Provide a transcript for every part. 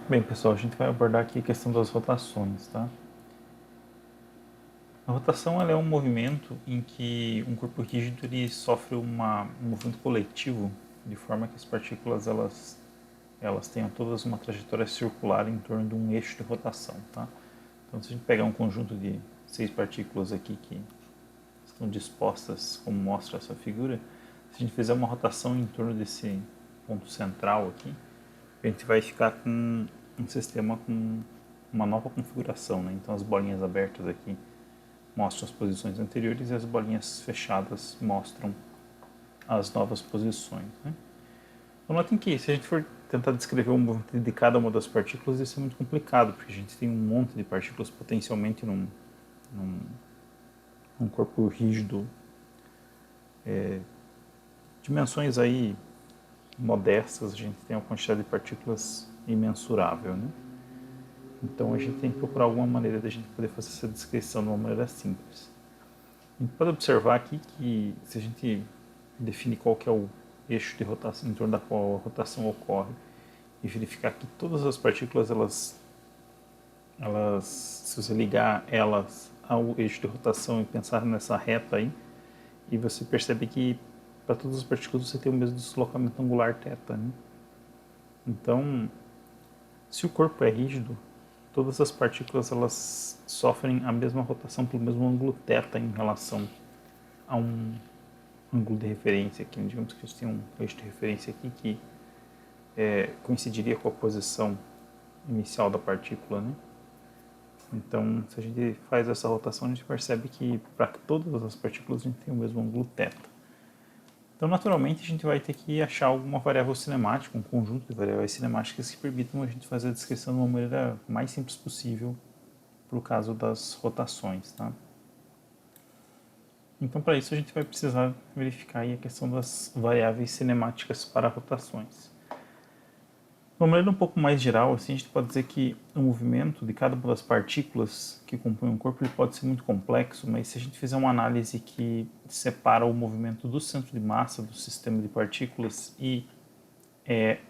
Bem, pessoal, a gente vai abordar aqui a questão das rotações, tá? A rotação ela é um movimento em que um corpo rígido ele sofre um movimento coletivo, de forma que as partículas elas tenham todas uma trajetória circular em torno de um eixo de rotação, tá? Então, se a gente pegar um conjunto de 6 partículas aqui que estão dispostas, como mostra essa figura, se a gente fizer uma rotação em torno desse ponto central aqui, a gente vai ficar com um sistema com uma nova configuração, né? Então as bolinhas abertas aqui mostram as posições anteriores e as bolinhas fechadas mostram as novas posições, né? Então notem que se a gente for tentar descrever o movimento de cada uma das partículas, isso é muito complicado, porque a gente tem um monte de partículas potencialmente num corpo rígido, dimensões aí modestas, a gente tem uma quantidade de partículas imensurável, né? Então a gente tem que procurar alguma maneira de a gente poder fazer essa descrição de uma maneira simples. A gente pode observar aqui que se a gente define qual que é o eixo de rotação em torno da qual a rotação ocorre e verificar que todas as partículas se você ligar elas ao eixo de rotação e pensar nessa reta aí, e você percebe que para todas as partículas você tem o mesmo deslocamento angular θ, né? Então, se o corpo é rígido, todas as partículas elas sofrem a mesma rotação pelo mesmo ângulo θ em relação a um ângulo de referência aqui. Digamos que a gente tem um eixo de referência aqui que coincidiria com a posição inicial da partícula, né? Então, se a gente faz essa rotação, a gente percebe que para todas as partículas a gente tem o mesmo ângulo θ. Então, naturalmente, a gente vai ter que achar alguma variável cinemática, um conjunto de variáveis cinemáticas que permitam a gente fazer a descrição de uma maneira mais simples possível para o caso das rotações, tá? Então, para isso, a gente vai precisar verificar aí a questão das variáveis cinemáticas para rotações. De uma maneira um pouco mais geral, assim, a gente pode dizer que o movimento de cada uma das partículas que compõem um corpo ele pode ser muito complexo, mas se a gente fizer uma análise que separa o movimento do centro de massa do sistema de partículas e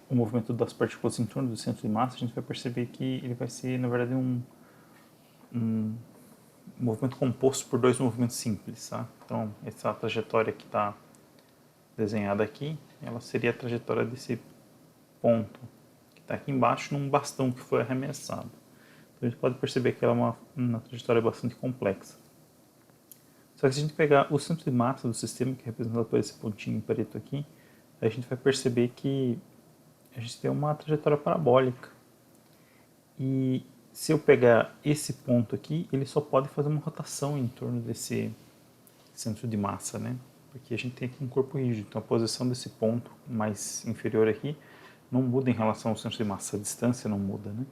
o movimento das partículas em torno do centro de massa, a gente vai perceber que ele vai ser, na verdade, um movimento composto por dois movimentos simples, tá? Então, essa trajetória que está desenhada aqui, ela seria a trajetória desse ponto que está aqui embaixo num bastão que foi arremessado. Então, a gente pode perceber que ela é uma trajetória bastante complexa. Só que se a gente pegar o centro de massa do sistema, que é representado por esse pontinho preto aqui, a gente vai perceber que a gente tem uma trajetória parabólica. E se eu pegar esse ponto aqui, ele só pode fazer uma rotação em torno desse centro de massa, né? Porque a gente tem aqui um corpo rígido, então a posição desse ponto mais inferior aqui não muda em relação ao centro de massa, a distância não muda, né?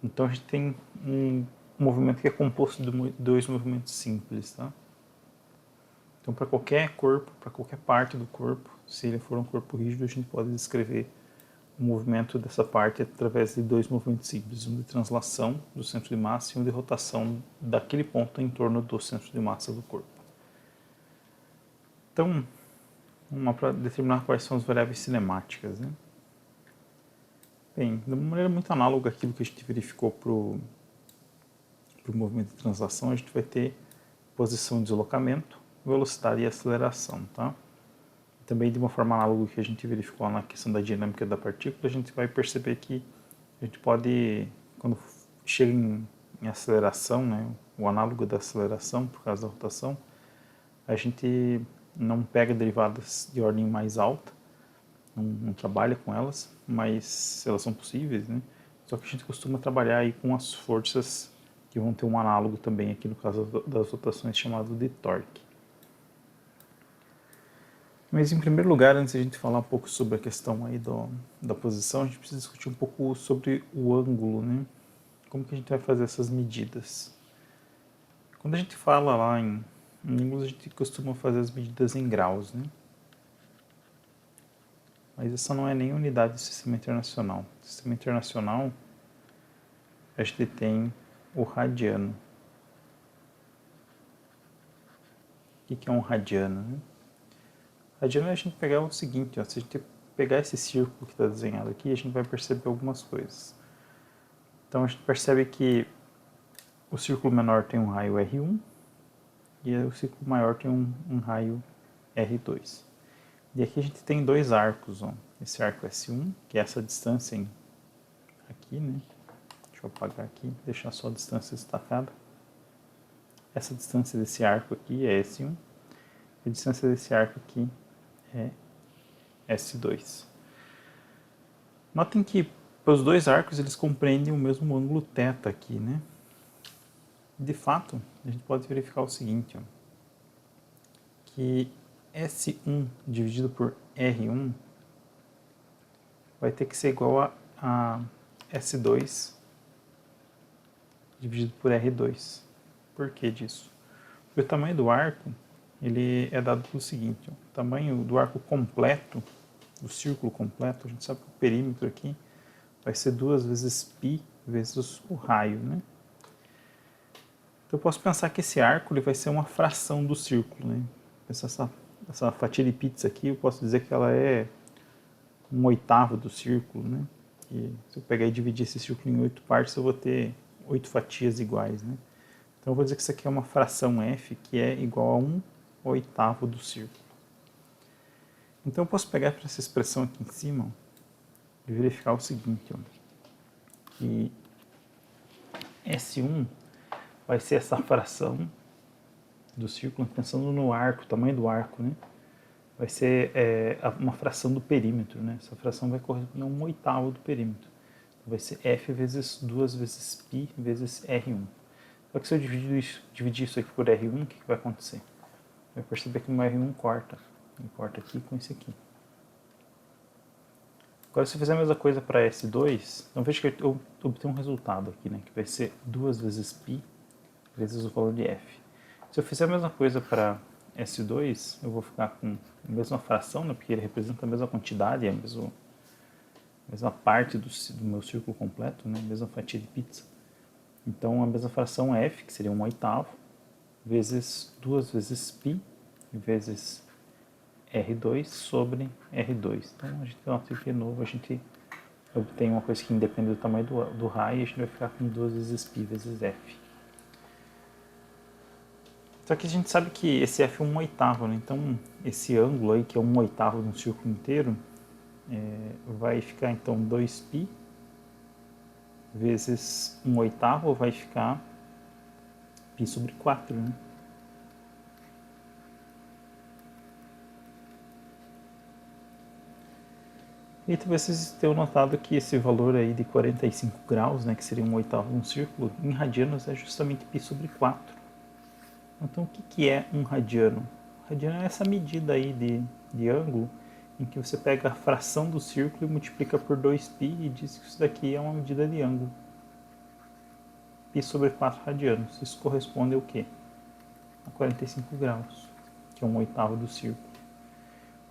Então a gente tem um movimento que é composto de dois movimentos simples, tá? Então para qualquer corpo, para qualquer parte do corpo, se ele for um corpo rígido, a gente pode descrever o movimento dessa parte através de dois movimentos simples, um de translação do centro de massa e um de rotação daquele ponto em torno do centro de massa do corpo. Então, para determinar quais são as variáveis cinemáticas, né? Bem, de uma maneira muito análoga àquilo que a gente verificou para o movimento de translação, a gente vai ter posição e deslocamento, velocidade e aceleração, tá? Também de uma forma análoga que a gente verificou na questão da dinâmica da partícula, a gente vai perceber que a gente pode, quando chega em aceleração, né, o análogo da aceleração por causa da rotação, a gente não pega derivadas de ordem mais alta, não trabalha com elas, mas elas são possíveis, né? Só que a gente costuma trabalhar aí com as forças que vão ter um análogo também aqui no caso das rotações chamado de torque. Mas em primeiro lugar, antes de a gente falar um pouco sobre a questão aí da posição, a gente precisa discutir um pouco sobre o ângulo, né? Como que a gente vai fazer essas medidas? Quando a gente fala lá em ângulos, a gente costuma fazer as medidas em graus, né? Mas essa não é nem unidade do sistema internacional. No sistema internacional, a gente tem o radiano. O que é um radiano, né? Radiano é a gente pegar o seguinte, ó, se a gente pegar esse círculo que está desenhado aqui, a gente vai perceber algumas coisas. Então a gente percebe que o círculo menor tem um raio R1 e o círculo maior tem um raio R2. E aqui a gente tem dois arcos, ó. Esse arco S1, que é essa distância aqui, né? Deixa eu apagar aqui, deixar só a distância destacada. Essa distância desse arco aqui é S1, e a distância desse arco aqui é S2. Notem que os dois arcos eles compreendem o mesmo ângulo θ aqui, né? De fato, a gente pode verificar o seguinte, ó, que S1 dividido por R1 vai ter que ser igual a S2 dividido por R2. Por que disso? Porque o tamanho do arco ele é dado pelo seguinte, ó, o tamanho do arco completo, do círculo completo, a gente sabe que o perímetro aqui vai ser 2 vezes π vezes o raio, né? Então eu posso pensar que esse arco ele vai ser uma fração do círculo, né? Essa fatia de pizza aqui, eu posso dizer que ela é 1/8 do círculo, né? E se eu pegar e dividir esse círculo em 8 partes, eu vou ter 8 fatias iguais, né? Então eu vou dizer que isso aqui é uma fração f que é igual a 1/8 do círculo. Então eu posso pegar para essa expressão aqui em cima, ó, e verificar o seguinte, ó, que S1 vai ser essa fração do círculo, pensando no arco, tamanho do arco, né? Vai ser uma fração do perímetro, né? Essa fração vai corresponder a 1/8 do perímetro. Então vai ser f vezes 2 vezes π vezes R1. Só que se eu dividir isso aqui por R1, o que vai acontecer? Vai perceber que o meu R1 corta. Ele corta aqui com esse aqui. Agora, se eu fizer a mesma coisa para S2, então veja que eu obtenho um resultado aqui, né? Que vai ser 2 vezes π vezes o valor de f. Se eu fizer a mesma coisa para S2, eu vou ficar com a mesma fração, né? Porque ele representa a mesma quantidade, a mesma parte do meu círculo completo, né? A mesma fatia de pizza. Então, a mesma fração f, que seria 1/8, vezes 2 vezes π, vezes R2 sobre R2. Então, a gente nota aqui de novo, a gente obtém uma coisa que independe do tamanho do raio, e a gente vai ficar com 2 vezes π vezes f. Só que a gente sabe que esse f é 1/8, né? Então, esse ângulo aí, que é 1/8 de um círculo inteiro, vai ficar, então, 2π vezes 1/8 vai ficar π sobre 4, né? E talvez vocês tenham notado que esse valor aí de 45 graus, né, que seria 1/8 de um círculo, em radianos é justamente π sobre 4. Então, o que é um radiano? Radiano é essa medida aí de ângulo em que você pega a fração do círculo e multiplica por 2π e diz que isso daqui é uma medida de ângulo. Π sobre 4 radianos. Isso corresponde ao quê? A 45 graus, que é 1/8 do círculo.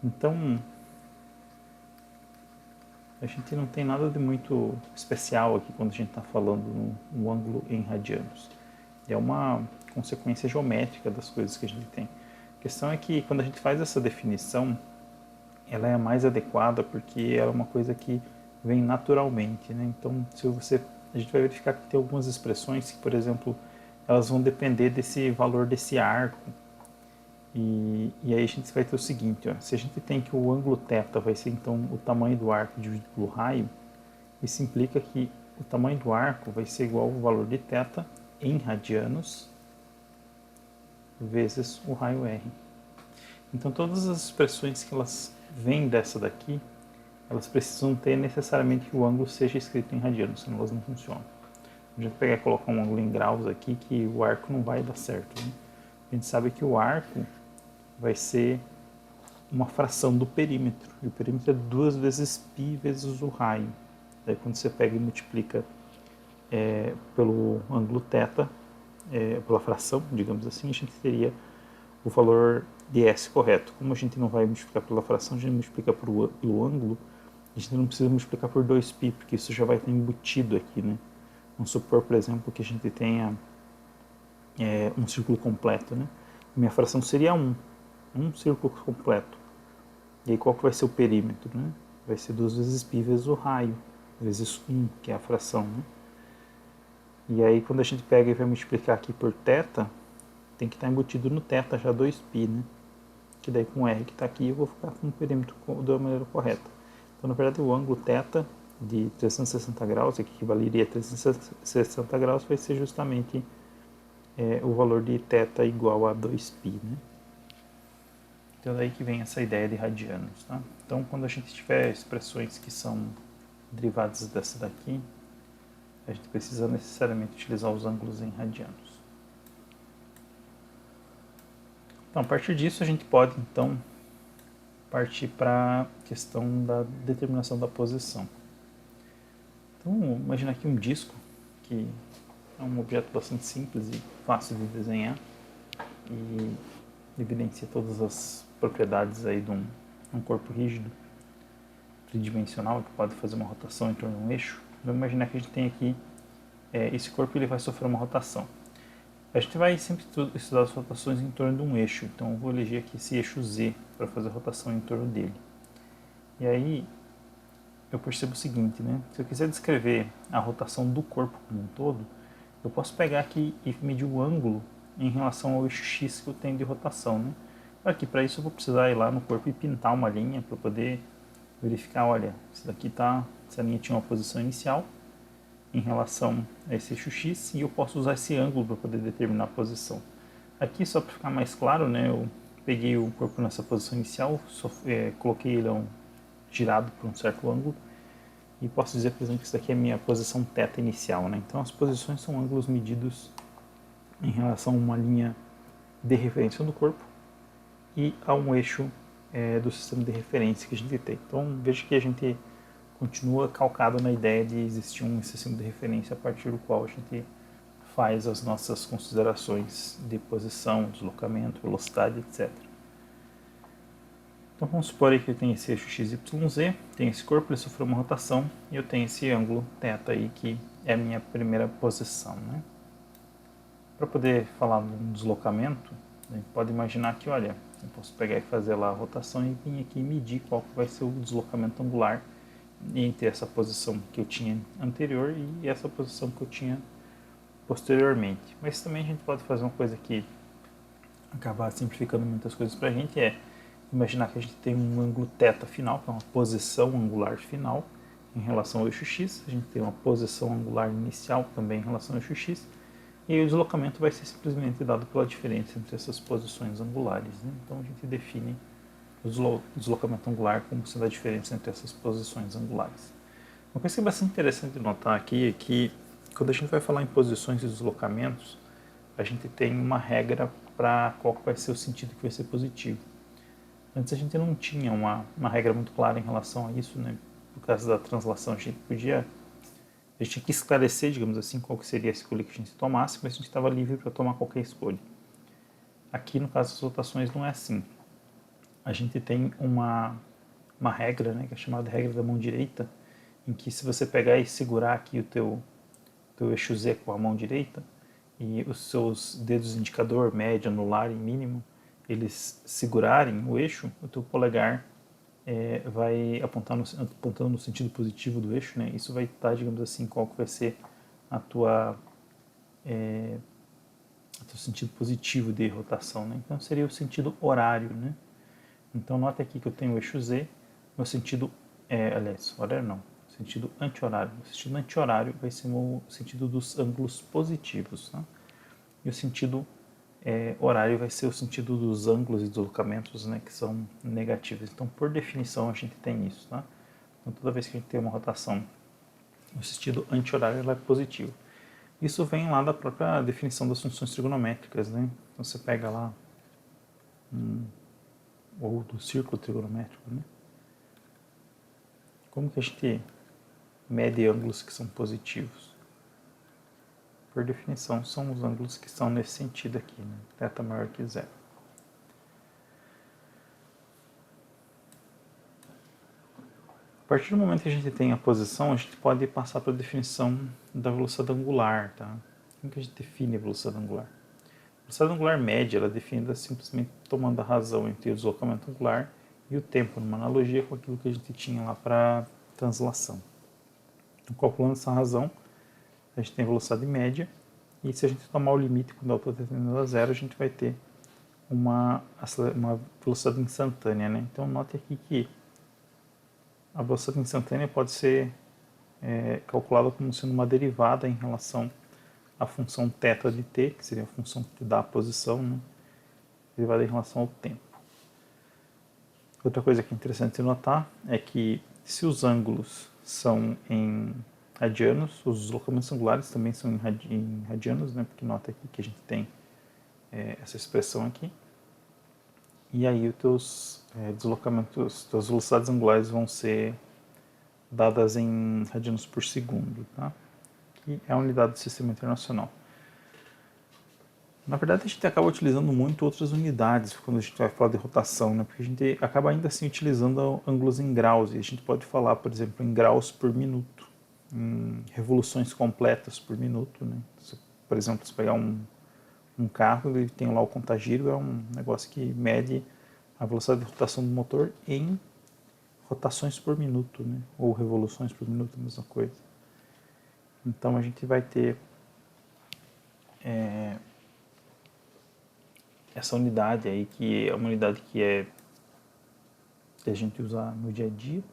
Então, a gente não tem nada de muito especial aqui quando a gente está falando no ângulo em radianos. É uma consequência geométrica das coisas que a gente tem. A questão é que quando a gente faz essa definição, ela é mais adequada porque ela é uma coisa que vem naturalmente, né? Então, a gente vai verificar que tem algumas expressões que, por exemplo, elas vão depender desse valor desse arco. E aí a gente vai ter o seguinte, ó, se a gente tem que o ângulo θ vai ser então o tamanho do arco dividido pelo raio, isso implica que o tamanho do arco vai ser igual ao valor de θ em radianos vezes o raio r. Então todas as expressões que elas vêm dessa daqui, elas precisam ter necessariamente que o ângulo seja escrito em radianos, senão elas não funcionam. A gente pegar e colocar um ângulo em graus aqui, que o arco não vai dar certo, né? A gente sabe que o arco vai ser uma fração do perímetro, e o perímetro é 2 vezes π vezes o raio. Daí quando você pega e multiplica pelo ângulo θ, pela fração, digamos assim, a gente teria o valor de S correto. Como a gente não vai multiplicar pela fração, a gente multiplica pelo ângulo, a gente não precisa multiplicar por 2π, porque isso já vai estar embutido aqui, né? Vamos supor, por exemplo, que a gente tenha um círculo completo, né? A minha fração seria 1 círculo completo. E aí qual que vai ser o perímetro, né? Vai ser 2 vezes π vezes o raio, vezes 1, que é a fração, né? E aí quando a gente pega e vai multiplicar aqui por θ, tem que estar embutido no θ já 2π, né? Que daí com o R que está aqui eu vou ficar com o perímetro da maneira correta. Então na verdade o ângulo θ de 360 graus, que equivaleria a 360 graus, vai ser justamente o valor de θ igual a 2π, né? Então daí que vem essa ideia de radianos, tá? Então quando a gente tiver expressões que são derivadas dessa daqui, a gente precisa necessariamente utilizar os ângulos em radianos. Então a partir disso a gente pode então partir para a questão da determinação da posição. Então imagina aqui um disco, que é um objeto bastante simples e fácil de desenhar e evidencia todas as propriedades aí de um corpo rígido, tridimensional, que pode fazer uma rotação em torno de um eixo. Vamos imaginar que a gente tem aqui, esse corpo ele vai sofrer uma rotação. A gente vai sempre estudar as rotações em torno de um eixo, então eu vou eleger aqui esse eixo Z para fazer a rotação em torno dele. E aí eu percebo o seguinte, né? Se eu quiser descrever a rotação do corpo como um todo, eu posso pegar aqui e medir o ângulo em relação ao eixo X que eu tenho de rotação, né? Claro que para isso eu vou precisar ir lá no corpo e pintar uma linha para poder verificar, olha, essa linha tinha uma posição inicial em relação a esse eixo X e eu posso usar esse ângulo para poder determinar a posição. Aqui, só para ficar mais claro, né, eu peguei o corpo nessa posição inicial, coloquei ele girado por um certo ângulo e posso dizer, por exemplo, que isso daqui é a minha posição θ inicial, né? Então as posições são ângulos medidos em relação a uma linha de referência do corpo e a um eixo do sistema de referência que a gente tem. Então veja que a gente continua calcado na ideia de existir um sistema de referência a partir do qual a gente faz as nossas considerações de posição, deslocamento, velocidade, etc. Então vamos supor aí que eu tenho esse eixo XYZ, tem esse corpo, ele sofreu uma rotação e eu tenho esse ângulo θ aí que é a minha primeira posição, né? Para poder falar de um deslocamento, a gente pode imaginar que, olha, eu posso pegar e fazer lá a rotação e vir aqui medir qual que vai ser o deslocamento angular entre essa posição que eu tinha anterior e essa posição que eu tinha posteriormente. Mas também a gente pode fazer uma coisa que acaba simplificando muitas coisas para a gente, imaginar que a gente tem um ângulo θ final, que é uma posição angular final em relação ao eixo X, a gente tem uma posição angular inicial também em relação ao eixo X, e o deslocamento vai ser simplesmente dado pela diferença entre essas posições angulares, né? Então a gente define o deslocamento angular como sendo a diferença entre essas posições angulares. Uma coisa que é bastante interessante de notar aqui é que quando a gente vai falar em posições e deslocamentos, a gente tem uma regra para qual vai ser o sentido que vai ser positivo. Antes a gente não tinha uma regra muito clara em relação a isso, né? Por causa da translação a gente tinha que esclarecer, digamos assim, qual que seria a escolha que a gente tomasse, mas a gente estava livre para tomar qualquer escolha. Aqui no caso das rotações não é assim. A gente tem uma regra, né, que é chamada regra da mão direita, em que se você pegar e segurar aqui o teu eixo Z com a mão direita e os seus dedos indicador, médio, anular e mínimo, eles segurarem o eixo, o teu polegar vai apontando no sentido positivo do eixo, né? Isso vai estar, digamos assim, qual que vai ser a tua teu sentido positivo de rotação, né? Então seria o sentido horário, né? Então nota aqui que eu tenho o eixo Z, meu sentido, aliás, horário não, sentido anti-horário. O sentido anti-horário vai ser o sentido dos ângulos positivos, tá? E o sentido horário vai ser o sentido dos ângulos e deslocamentos, né, que são negativos. Então, por definição, a gente tem isso, tá? Então, toda vez que a gente tem uma rotação, o sentido anti-horário é positivo. Isso vem lá da própria definição das funções trigonométricas, né? Então, você pega lá ou do círculo trigonométrico, né? Como que a gente mede ângulos que são positivos? Por definição, são os ângulos que estão nesse sentido aqui, né? Θ maior que zero. A partir do momento que a gente tem a posição, a gente pode passar para a definição da velocidade angular, tá? Como que a gente define a velocidade angular? A velocidade angular média, ela é definida simplesmente tomando a razão entre o deslocamento angular e o tempo, numa analogia com aquilo que a gente tinha lá para translação. Então, calculando essa razão, a gente tem a velocidade média, e se a gente tomar o limite com delta t tendendo a zero, a gente vai ter uma velocidade instantânea, né? Então note aqui que a velocidade instantânea pode ser calculada como sendo uma derivada em relação à função θ de t, que seria a função que dá a posição, né? Derivada em relação ao tempo. Outra coisa que é interessante notar é que se os ângulos são em radianos, os deslocamentos angulares também são em radianos, né? Porque nota aqui que a gente tem essa expressão aqui. E aí os teus deslocamentos, tuas velocidades angulares vão ser dadas em radianos por segundo, tá? Que é a unidade do sistema internacional. Na verdade, a gente acaba utilizando muito outras unidades quando a gente vai falar de rotação, né? Porque a gente acaba ainda assim utilizando ângulos em graus, e a gente pode falar, por exemplo, em graus por minuto, em revoluções completas por minuto, né? Por exemplo, se pegar um carro, ele tem lá o contagiro, é um negócio que mede a velocidade de rotação do motor em rotações por minuto, né? Ou revoluções por minuto, a mesma coisa. Então a gente vai ter essa unidade aí, que é uma unidade que a gente usa no dia a dia,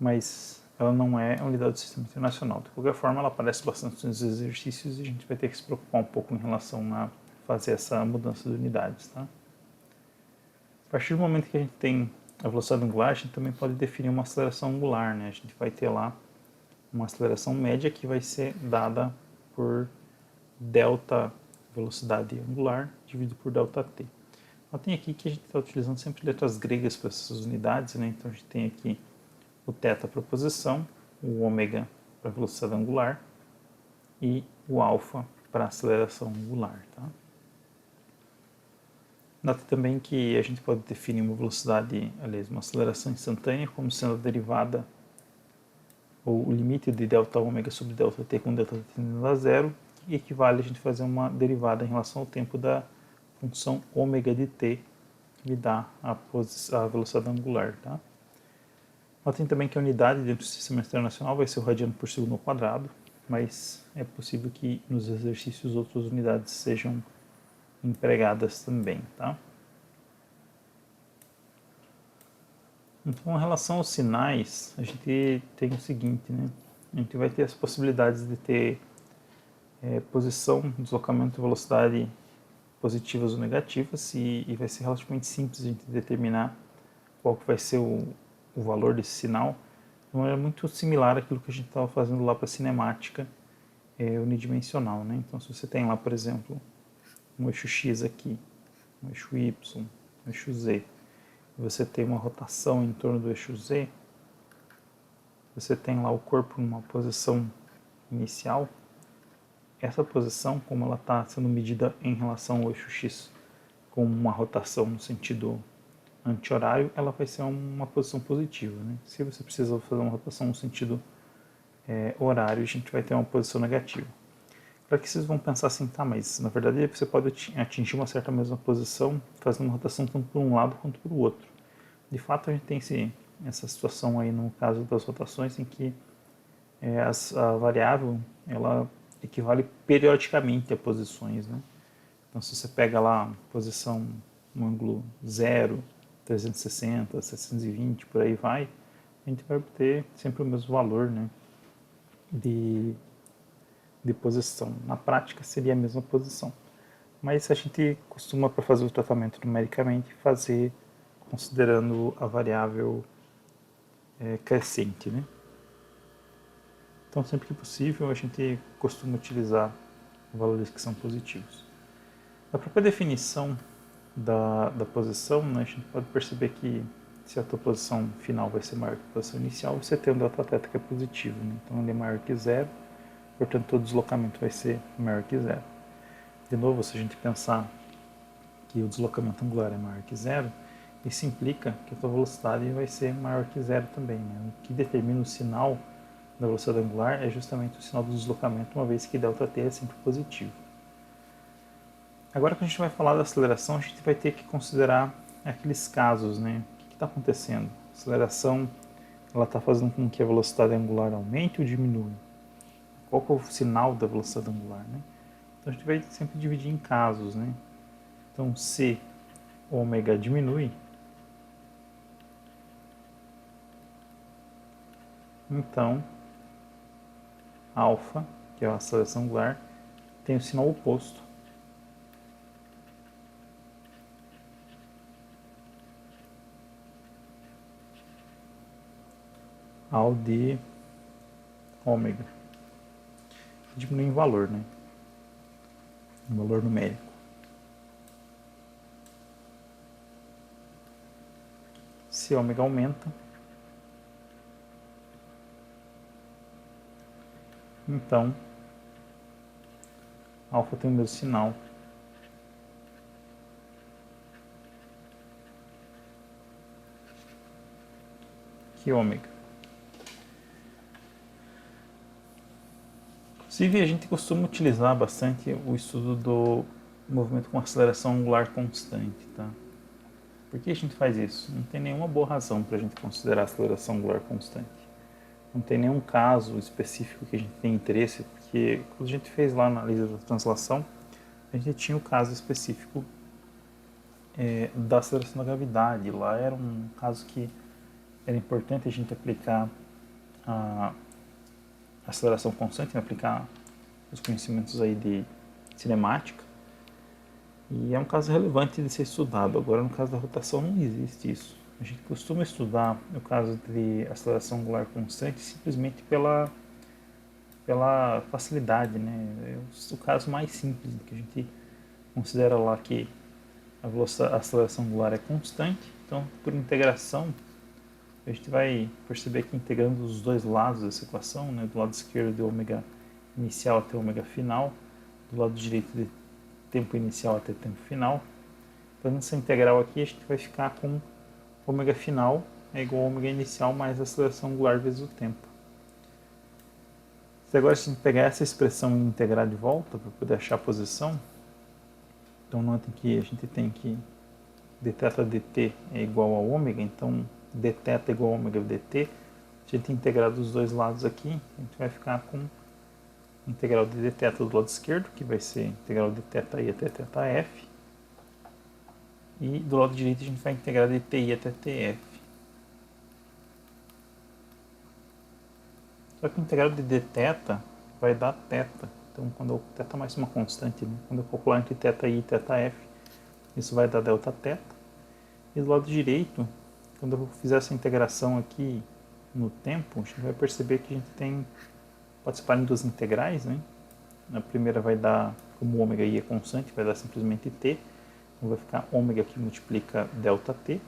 mas ela não é a unidade do sistema internacional. De qualquer forma, ela aparece bastante nos exercícios e a gente vai ter que se preocupar um pouco em relação a fazer essa mudança de unidades, tá? A partir do momento que a gente tem a velocidade angular, a gente também pode definir uma aceleração angular, né? A gente vai ter lá uma aceleração média que vai ser dada por delta velocidade angular dividido por delta t. Notem aqui que a gente está utilizando sempre letras gregas para essas unidades, né? Então a gente tem aqui o θ para a posição, o ômega para a velocidade angular e o alfa para a aceleração angular, tá? Note também que a gente pode definir uma velocidade, aliás, uma aceleração instantânea como sendo a derivada ou o limite de delta ômega sobre delta t com delta t tendendo a zero, e equivale a gente fazer uma derivada em relação ao tempo da função ômega de t, que dá a velocidade angular, tá? Notem também que a unidade dentro do sistema internacional vai ser o radiano por segundo ao quadrado, mas é possível que nos exercícios outras unidades sejam empregadas também, tá? Então, em relação aos sinais, a gente tem o seguinte, né? A gente vai ter as possibilidades de ter posição, deslocamento e velocidade positivas ou negativas, e vai ser relativamente simples a gente determinar qual que vai ser o valor desse sinal. Então, é muito similar àquilo que a gente estava fazendo lá para a cinemática unidimensional, né? Então, se você tem lá, por exemplo, um eixo X aqui, um eixo Y, um eixo Z, e você tem uma rotação em torno do eixo Z, você tem lá o corpo numa posição inicial, essa posição, como ela está sendo medida em relação ao eixo X com uma rotação no sentido anti-horário, ela vai ser uma posição positiva, né? Se você precisa fazer uma rotação no sentido horário, a gente vai ter uma posição negativa. Para que vocês vão pensar assim, tá, mas na verdade você pode atingir uma certa mesma posição fazendo uma rotação tanto por um lado quanto por outro. De fato, a gente tem essa situação aí no caso das rotações em que a variável ela equivale periodicamente a posições, né? Então, se você pega lá posição no ângulo 0, 360, 720, por aí vai, a gente vai obter sempre o mesmo valor, né, de posição. Na prática seria a mesma posição. Mas a gente costuma, para fazer o tratamento numericamente, fazer considerando a variável crescente, né? Então, sempre que possível, a gente costuma utilizar valores que são positivos. Na própria definição da posição, né, a gente pode perceber que se a tua posição final vai ser maior que a posição inicial, você tem um delta θ que é positivo, né? Então ele é maior que zero, portanto todo deslocamento vai ser maior que zero. De novo, se a gente pensar que o deslocamento angular é maior que zero, isso implica que a tua velocidade vai ser maior que zero também, né? O que determina o sinal da velocidade angular é justamente o sinal do deslocamento, uma vez que ΔT é sempre positivo. Agora que a gente vai falar da aceleração, a gente vai ter que considerar aqueles casos, né? O que está acontecendo? A aceleração ela está fazendo com que a velocidade angular aumente ou diminua? qual que é o sinal da velocidade angular, né? Então a gente vai sempre dividir em casos, né? Então se ômega diminui, então alfa, que é a aceleração angular, tem o sinal oposto. Ao de ômega. Diminui em valor, né? Em valor numérico. Se ômega aumenta, então alfa tem o mesmo sinal que ômega. Inclusive, a gente costuma utilizar bastante o estudo do movimento com aceleração angular constante, tá? Por que a gente faz isso? Não tem nenhuma boa razão para a gente considerar a aceleração angular constante. Não tem nenhum caso específico que a gente tenha interesse, porque quando a gente fez lá a análise da translação, a gente tinha o caso específico da aceleração da gravidade. Lá era um caso que era importante a gente aplicar a aceleração constante, aplicar os conhecimentos aí de cinemática, e é um caso relevante de ser estudado. Agora, no caso da rotação, não existe isso. A gente costuma estudar o caso de aceleração angular constante simplesmente pela facilidade, né? É o caso mais simples, que a gente considera lá que a aceleração angular é constante, então, por integração, a gente vai perceber que integrando os dois lados dessa equação, né, do lado esquerdo de ômega inicial até ômega final, do lado direito de tempo inicial até tempo final, fazendo essa integral aqui, a gente vai ficar com ômega final é igual a ômega inicial mais a aceleração angular vezes o tempo. Se agora a gente pegar essa expressão e integrar de volta para poder achar a posição, então notem que a gente tem que dθ dt é igual a ômega, então dθ é igual a ômega dt. Se a gente integrar dos dois lados aqui, a gente vai ficar com integral de dθ do lado esquerdo, que vai ser integral de θi até θf. E do lado direito a gente vai integrar de ti até tf. Só que o integral de dθ vai dar θ. Então, quando eu θ mais uma constante, né? Quando eu calcular entre θi e θf, isso vai dar Δθ. E do lado direito, quando eu fizer essa integração aqui no tempo, a gente vai perceber que a gente tem, pode separar em duas integrais, né? A primeira vai dar, como o ômega i é constante, vai dar simplesmente t. Então vai ficar ômega que multiplica ΔT,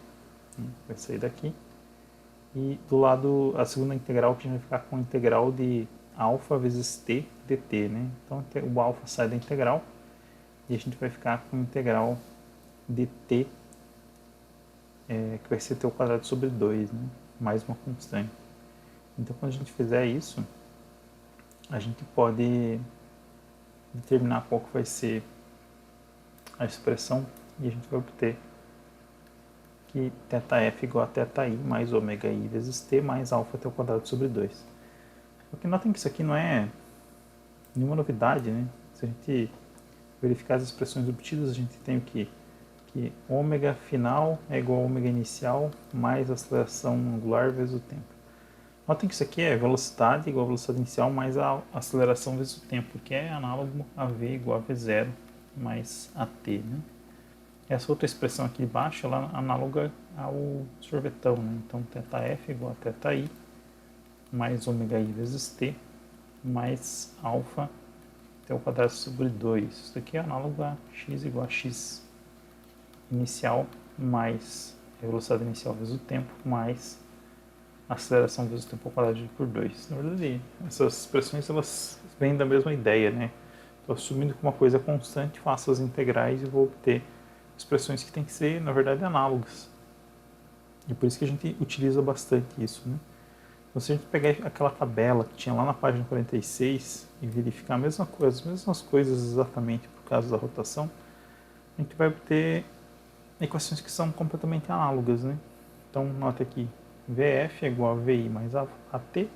né? Vai sair daqui. E do lado, a segunda integral, que a gente vai ficar com a integral de alfa vezes t dt, né? Então o alfa sai da integral e a gente vai ficar com a integral de t, que vai ser t ao quadrado sobre 2, né? Mais uma constante. Então quando a gente fizer isso, a gente pode determinar qual que vai ser a expressão e a gente vai obter que θf igual a θi mais ômega i vezes t mais alfa t ao quadrado sobre 2. Porque notem que isso aqui não é nenhuma novidade, né? Se a gente verificar as expressões obtidas, a gente tem o quê? Que ômega final é igual a ômega inicial mais a aceleração angular vezes o tempo. Notem que isso aqui é velocidade igual a velocidade inicial mais a aceleração vezes o tempo, que é análogo a v igual a v0 mais a t, né? Essa outra expressão aqui embaixo, ela é análoga ao sorvetão, né? Então, θf igual a θi mais ômega i vezes t mais alfa t ao quadrado sobre 2. Isso aqui é análogo a x igual a x inicial mais a velocidade inicial vezes o tempo mais a aceleração vezes o tempo ao quadrado por 2. Na verdade, essas expressões elas vêm da mesma ideia, né? Estou assumindo que uma coisa é constante, faço as integrais e vou obter expressões que têm que ser, na verdade, análogas. E por isso que a gente utiliza bastante isso, né? Então, se a gente pegar aquela tabela que tinha lá na página 46 e verificar a mesma coisa, as mesmas coisas exatamente por causa da rotação, a gente vai obter equações que são completamente análogas, né? Então, nota aqui, VF é igual a VI mais AT,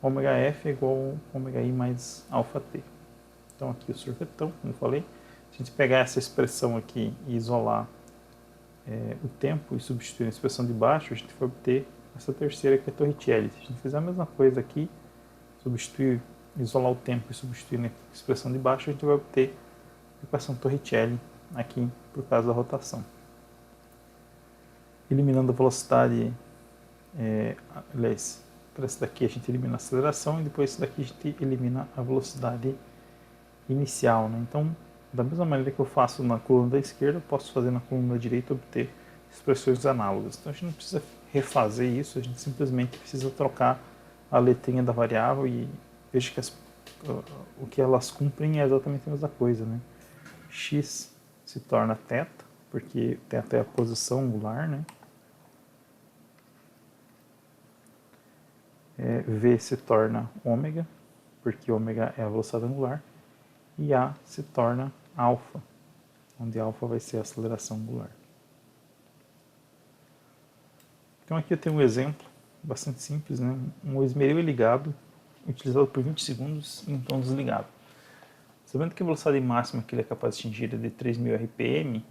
ômega F é igual a ômega I mais alfa T. Então aqui o sorvetão, como eu falei, se a gente pegar essa expressão aqui e isolar o tempo e substituir a expressão de baixo, a gente vai obter essa terceira que é Torricelli. Se a gente fizer a mesma coisa aqui, isolar o tempo e substituir na expressão de baixo, a gente vai obter a equação Torricelli aqui por causa da rotação. Eliminando a velocidade, aliás, para esse daqui a gente elimina a aceleração e depois esse daqui a gente elimina a velocidade inicial, né? Então, da mesma maneira que eu faço na coluna da esquerda, eu posso fazer na coluna da direita e obter expressões análogas. Então a gente não precisa refazer isso, a gente simplesmente precisa trocar a letrinha da variável e veja que o que elas cumprem é exatamente a mesma coisa, né? X se torna θ, porque θ é a posição angular, né? V se torna ômega, porque ômega é a velocidade angular, e A se torna alfa, onde alfa vai ser a aceleração angular. Então aqui eu tenho um exemplo bastante simples, né? Um esmeril ligado, utilizado por 20 segundos em tom desligado. Sabendo que a velocidade máxima que ele é capaz de atingir é de 3.000 RPM,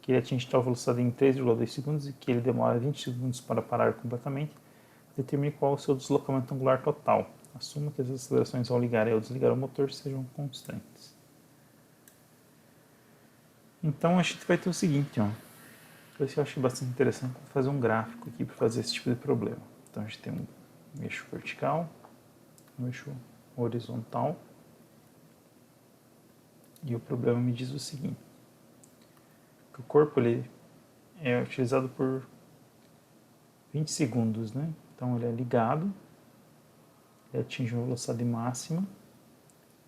que ele atinge tal velocidade em 3,2 segundos e que ele demora 20 segundos para parar completamente, determine qual é o seu deslocamento angular total. Assuma que as acelerações ao ligar e ao desligar o motor sejam constantes. Então a gente vai ter o seguinte, ó. Isso eu achei bastante interessante fazer um gráfico aqui para fazer esse tipo de problema. Então a gente tem um eixo vertical, um eixo horizontal, e o problema me diz o seguinte, que o corpo ele é utilizado por 20 segundos, né? Então ele é ligado, ele atinge uma velocidade máxima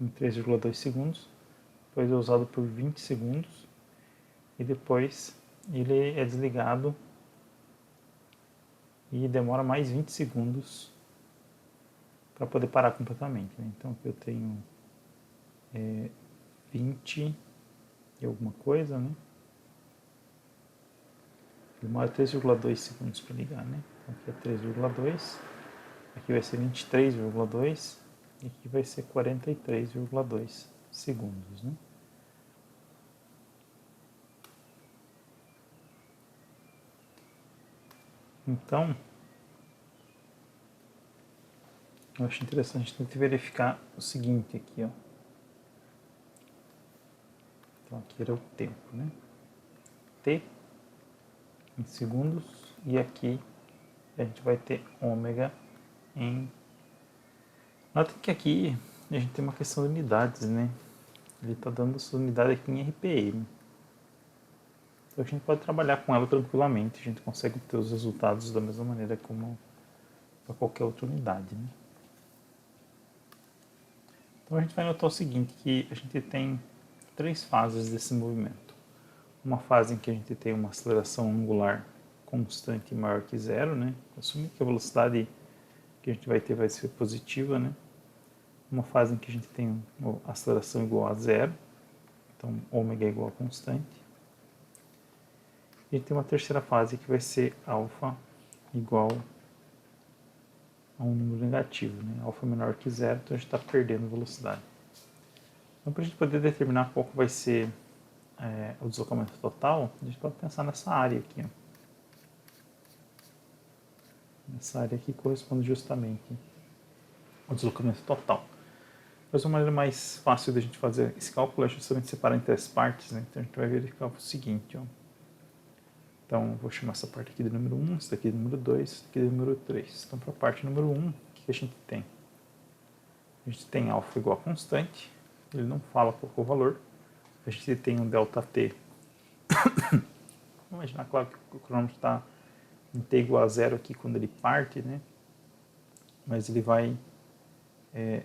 em 3,2 segundos, depois é usado por 20 segundos e depois ele é desligado e demora mais 20 segundos para poder parar completamente, né? Então aqui eu tenho 20 e alguma coisa, né? Demora 3,2 segundos para ligar, né? Então aqui é 3,2, aqui vai ser 23,2 e aqui vai ser 43,2 segundos, né? Então, eu acho interessante a gente verificar o seguinte aqui, ó. Então aqui era o tempo, né? T em segundos e aqui a gente vai ter ômega em... Nota que aqui a gente tem uma questão de unidades, né? Ele está dando essa unidade aqui em RPM. Então a gente pode trabalhar com ela tranquilamente, a gente consegue obter os resultados da mesma maneira como para qualquer outra unidade, né? Então a gente vai notar o seguinte, que a gente tem 3 fases desse movimento. Uma fase em que a gente tem uma aceleração angular constante maior que zero, né? Assumir que a velocidade que a gente vai ter vai ser positiva, né? Uma fase em que a gente tem a aceleração igual a zero, então ômega é igual a constante. E a gente tem uma terceira fase que vai ser alfa igual a um número negativo, né? Alfa menor que zero, então a gente está perdendo velocidade. Então, para a gente poder determinar qual que vai ser o deslocamento total, a gente pode pensar nessa área aqui, ó. Essa área aqui corresponde justamente ao deslocamento total. Mas uma maneira mais fácil de a gente fazer esse cálculo é justamente separar em 3 partes, né? Então a gente vai verificar o seguinte, ó. Então vou chamar essa parte aqui de número 1, essa daqui de número 2, essa daqui de número 3. Então para a parte número 1, o que a gente tem? A gente tem alfa igual a constante, ele não fala qual é o valor. A gente tem um ΔT. Vamos imaginar, claro, que o cronômetro está em t igual a zero aqui quando ele parte, né? Mas ele vai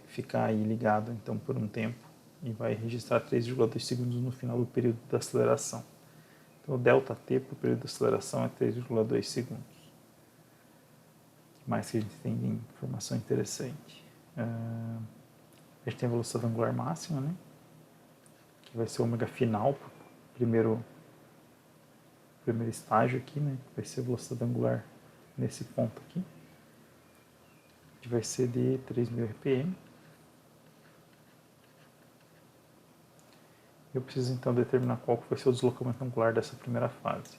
ficar aí ligado então por um tempo e vai registrar 3,2 segundos no final do período da aceleração. Então o ΔT para o período de aceleração é 3,2 segundos. O que mais que a gente tem de informação interessante? A gente tem a velocidade angular máxima, né? Que vai ser o ômega final para o primeiro estágio aqui, né? Vai ser a velocidade angular nesse ponto aqui. que vai ser de 3.000 RPM. Eu preciso então determinar qual vai ser o deslocamento angular dessa primeira fase.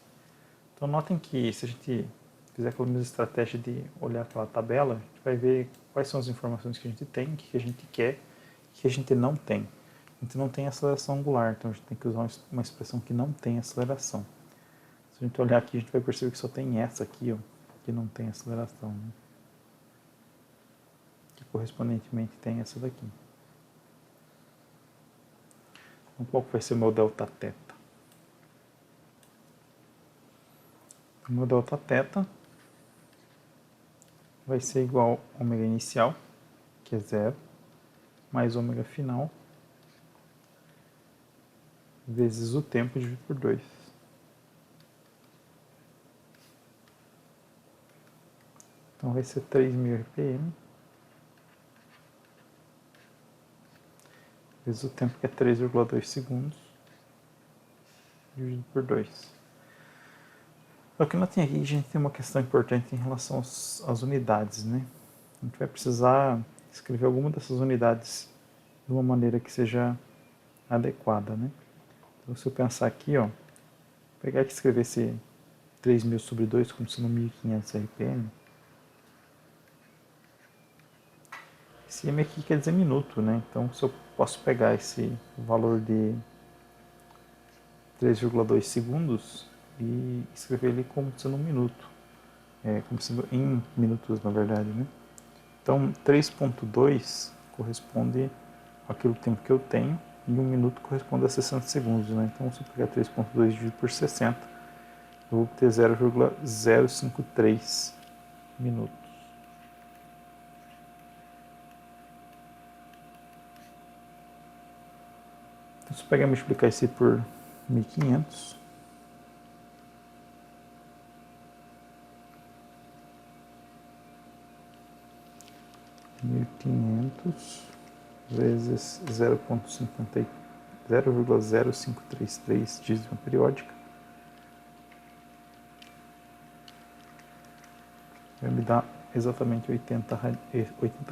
Então notem que se a gente fizer aquela mesma estratégia de olhar aquela tabela, a gente vai ver quais são as informações que a gente tem, o que a gente quer, o que a gente não tem. A gente não tem aceleração angular, então a gente tem que usar uma expressão que não tem aceleração. Se a gente olhar aqui, a gente vai perceber que só tem essa aqui, ó, que não tem aceleração, né? Que correspondentemente tem essa daqui. Então, qual vai ser o meu Δθ? O meu Δθ vai ser igual a ômega inicial, que é 0, mais ômega final, vezes o tempo dividido por 2. Então vai ser 3.000 RPM, vezes o tempo, que é 3,2 segundos, dividido por 2. Só que notem aqui que a gente tem uma questão importante em relação às unidades, né? A gente vai precisar escrever alguma dessas unidades de uma maneira que seja adequada, né? Então, se eu pensar aqui, ó, pegar aqui e escrever esse 3.000 sobre 2 como sendo 1.500 RPM, esse M aqui quer dizer minuto, né? Então, se eu posso pegar esse valor de 3,2 segundos e escrever ele como sendo um minuto, como sendo em minutos, na verdade, né? Então, 3,2 corresponde àquele tempo que eu tenho e 1 minuto corresponde a 60 segundos, né? Então, se eu pegar 3,2 dividido por 60, eu vou obter 0,053 minutos. Então, se eu pegar e multiplicar isso por 1.500, vezes 0,0533 dízima periódica vai me dar exatamente 80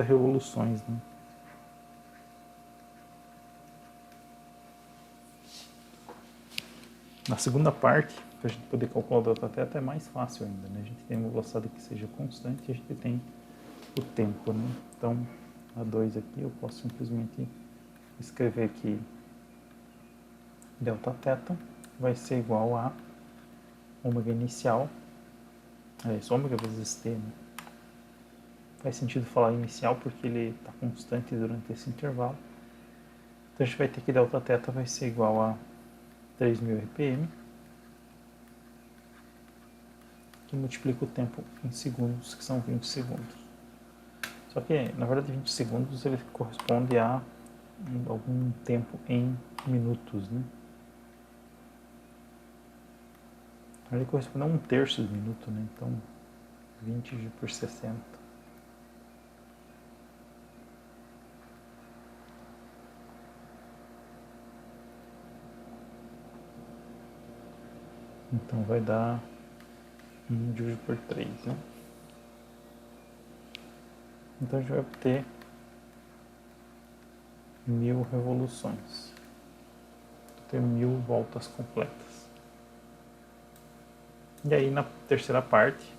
revoluções, né? Na segunda parte, para a gente poder calcular o Δθ é mais fácil ainda, né? A gente tem uma velocidade que seja constante e a gente tem o tempo, né? Então, a 2 aqui eu posso simplesmente escrever que Δθ vai ser igual a ômega inicial, isso, ômega vezes t, né? Faz sentido falar inicial porque ele está constante durante esse intervalo. Então a gente vai ter que Δθ vai ser igual a 3.000 RPM, que multiplica o tempo em segundos, que são 20 segundos. Só que, na verdade, 20 segundos ele corresponde a algum tempo em minutos, né? Ele corresponde a 1/3 de minuto, né? Então, 20 por 60. Então, vai dar 1 dividido por 3, né? Então, a gente vai obter 1.000 revoluções. Ter 1.000 voltas completas. E aí, na terceira parte,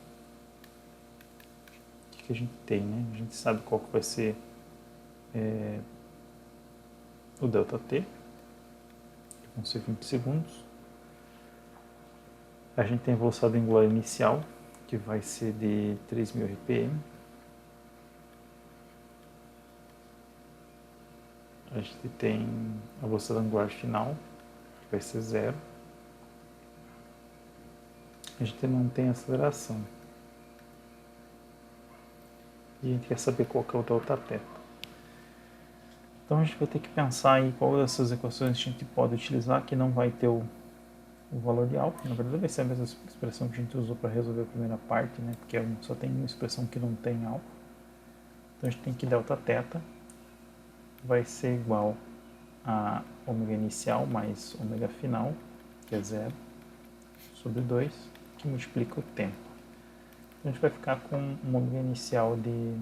o que a gente tem, né? A gente sabe qual que vai ser o ΔT, que vão ser 20 segundos. A gente tem a velocidade angular inicial, que vai ser de 3.000 RPM. A gente tem a velocidade angular final, que vai ser 0. A gente não tem aceleração. E a gente quer saber qual que é o Δθ. Então a gente vai ter que pensar em qual dessas equações a gente pode utilizar que não vai ter o valor de alfa. Na verdade vai ser a mesma expressão que a gente usou para resolver a primeira parte, né? Porque só tem uma expressão que não tem alfa. Então a gente tem que Δθ vai ser igual a ômega inicial mais ômega final, que é 0, sobre 2, que multiplica o tempo. Então a gente vai ficar com um ômega inicial de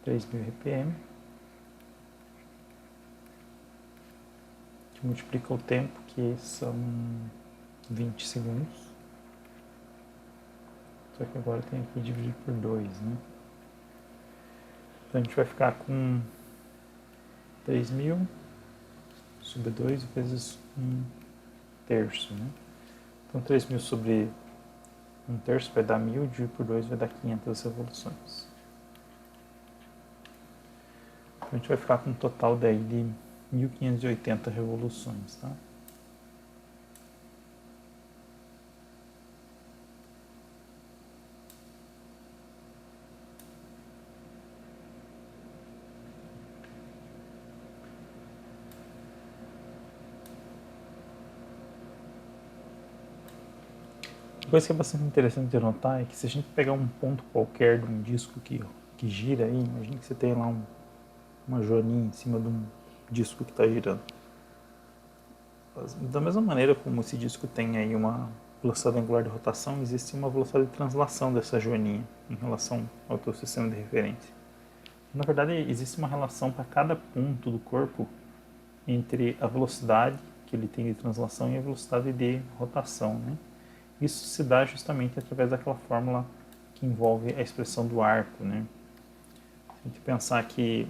3.000 RPM, que multiplica o tempo, que são 20 segundos. Só que agora tem que dividir por 2, né? Então a gente vai ficar com 3.000 sobre 2 vezes 1/3, né? Então 3.000 sobre 1/3 vai dar 1.000, dividido por 2 vai dar 500 revoluções. Então a gente vai ficar com um total daí de 1.580 revoluções, tá? Uma coisa que é bastante interessante de notar é que se a gente pegar um ponto qualquer de um disco que gira aí, imagine que você tem lá uma joaninha em cima de um disco que está girando. Da mesma maneira como esse disco tem aí uma velocidade angular de rotação, existe uma velocidade de translação dessa joaninha em relação ao teu sistema de referência. Na verdade, existe uma relação para cada ponto do corpo entre a velocidade que ele tem de translação e a velocidade de rotação, né? Isso se dá justamente através daquela fórmula que envolve a expressão do arco, né? Se a gente pensar que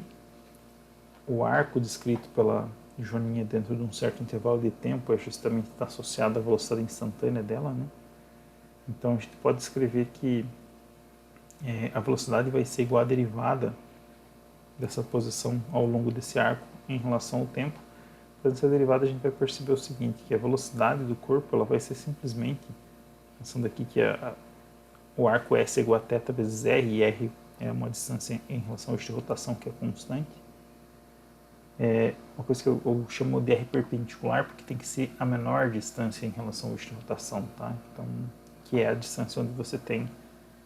o arco descrito pela joaninha dentro de um certo intervalo de tempo é justamente está associado à velocidade instantânea dela, né? Então a gente pode escrever que a velocidade vai ser igual à derivada dessa posição ao longo desse arco em relação ao tempo. Fazendo essa derivada a gente vai perceber o seguinte, que a velocidade do corpo ela vai ser simplesmente, pensando aqui que o arco S é igual a θ vezes R, e R é uma distância em relação ao eixo de rotação que é constante. É uma coisa que eu chamo de R perpendicular, porque tem que ser a menor distância em relação ao eixo de rotação, tá? Então, que é a distância onde você tem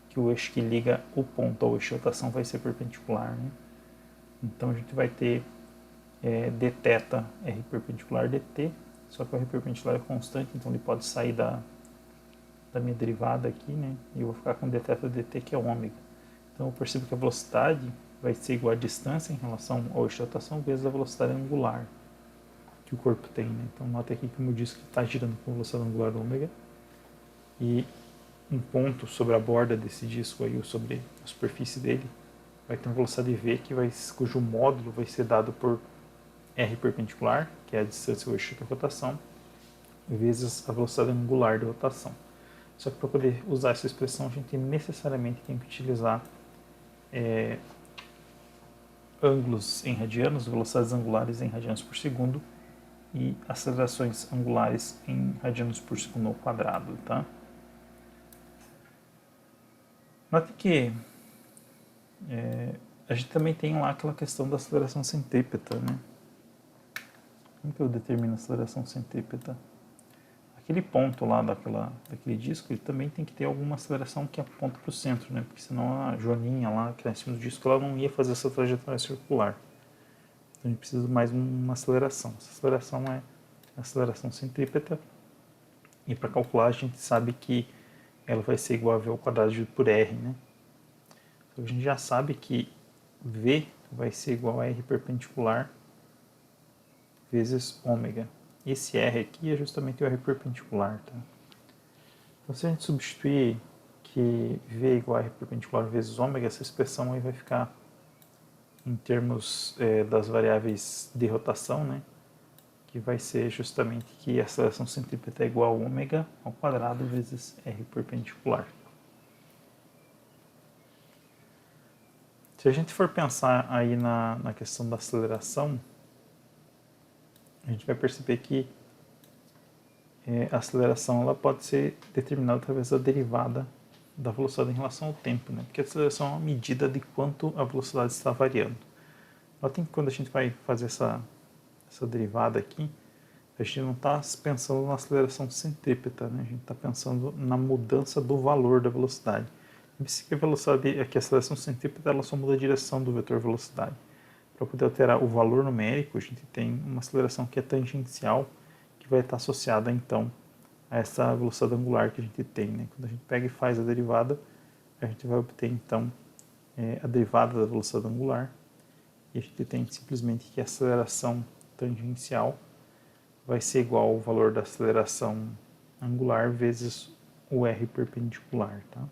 que o eixo que liga o ponto ao eixo de rotação vai ser perpendicular, né? Então a gente vai ter dθ R perpendicular dt, só que o R perpendicular é constante, então ele pode sair da minha derivada aqui, né? E eu vou ficar com dθ dt, que é ômega. Então eu percebo que a velocidade vai ser igual à distância em relação ao eixo de rotação vezes a velocidade angular que o corpo tem, né? Então nota aqui que o meu disco está girando com velocidade angular ômega, e um ponto sobre a borda desse disco aí, ou sobre a superfície dele, vai ter uma velocidade v cujo módulo vai ser dado por R perpendicular, que é a distância ao eixo de rotação, vezes a velocidade angular de rotação. Só que para poder usar essa expressão, a gente necessariamente tem que utilizar ângulos em radianos, velocidades angulares em radianos por segundo e acelerações angulares em radianos por segundo ao quadrado, tá? Note que a gente também tem lá aquela questão da aceleração centrípeta, né? Como que eu determino a aceleração centrípeta? Aquele ponto lá daquele disco, ele também tem que ter alguma aceleração que aponta para o centro, né? Porque senão a joaninha lá, que está em cima do disco, ela não ia fazer essa trajetória circular. Então a gente precisa de mais uma aceleração. Essa aceleração é a aceleração centrípeta. E para calcular a gente sabe que ela vai ser igual a v ao quadrado dividido por r, né? Então a gente já sabe que v vai ser igual a r perpendicular vezes ômega. Esse R aqui é justamente o R perpendicular, tá? Então se a gente substituir que V é igual a R perpendicular vezes ômega, essa expressão aí vai ficar em termos das variáveis de rotação, né? Que vai ser justamente que a aceleração centrípeta é igual a ômega ao quadrado vezes R perpendicular. Se a gente for pensar aí na questão da aceleração, a gente vai perceber que a aceleração ela pode ser determinada através da derivada da velocidade em relação ao tempo, né? Porque a aceleração é uma medida de quanto a velocidade está variando. Notem que quando a gente vai fazer essa derivada aqui, a gente não está pensando na aceleração centrípeta, né? A gente está pensando na mudança do valor da velocidade. Lembre-se que a aceleração centrípeta ela só muda a direção do vetor velocidade. Para poder alterar o valor numérico, a gente tem uma aceleração que é tangencial, que vai estar associada então a essa velocidade angular que a gente tem, né? Quando a gente pega e faz a derivada, a gente vai obter então a derivada da velocidade angular, e a gente tem simplesmente que a aceleração tangencial vai ser igual ao valor da aceleração angular vezes o r perpendicular, tá?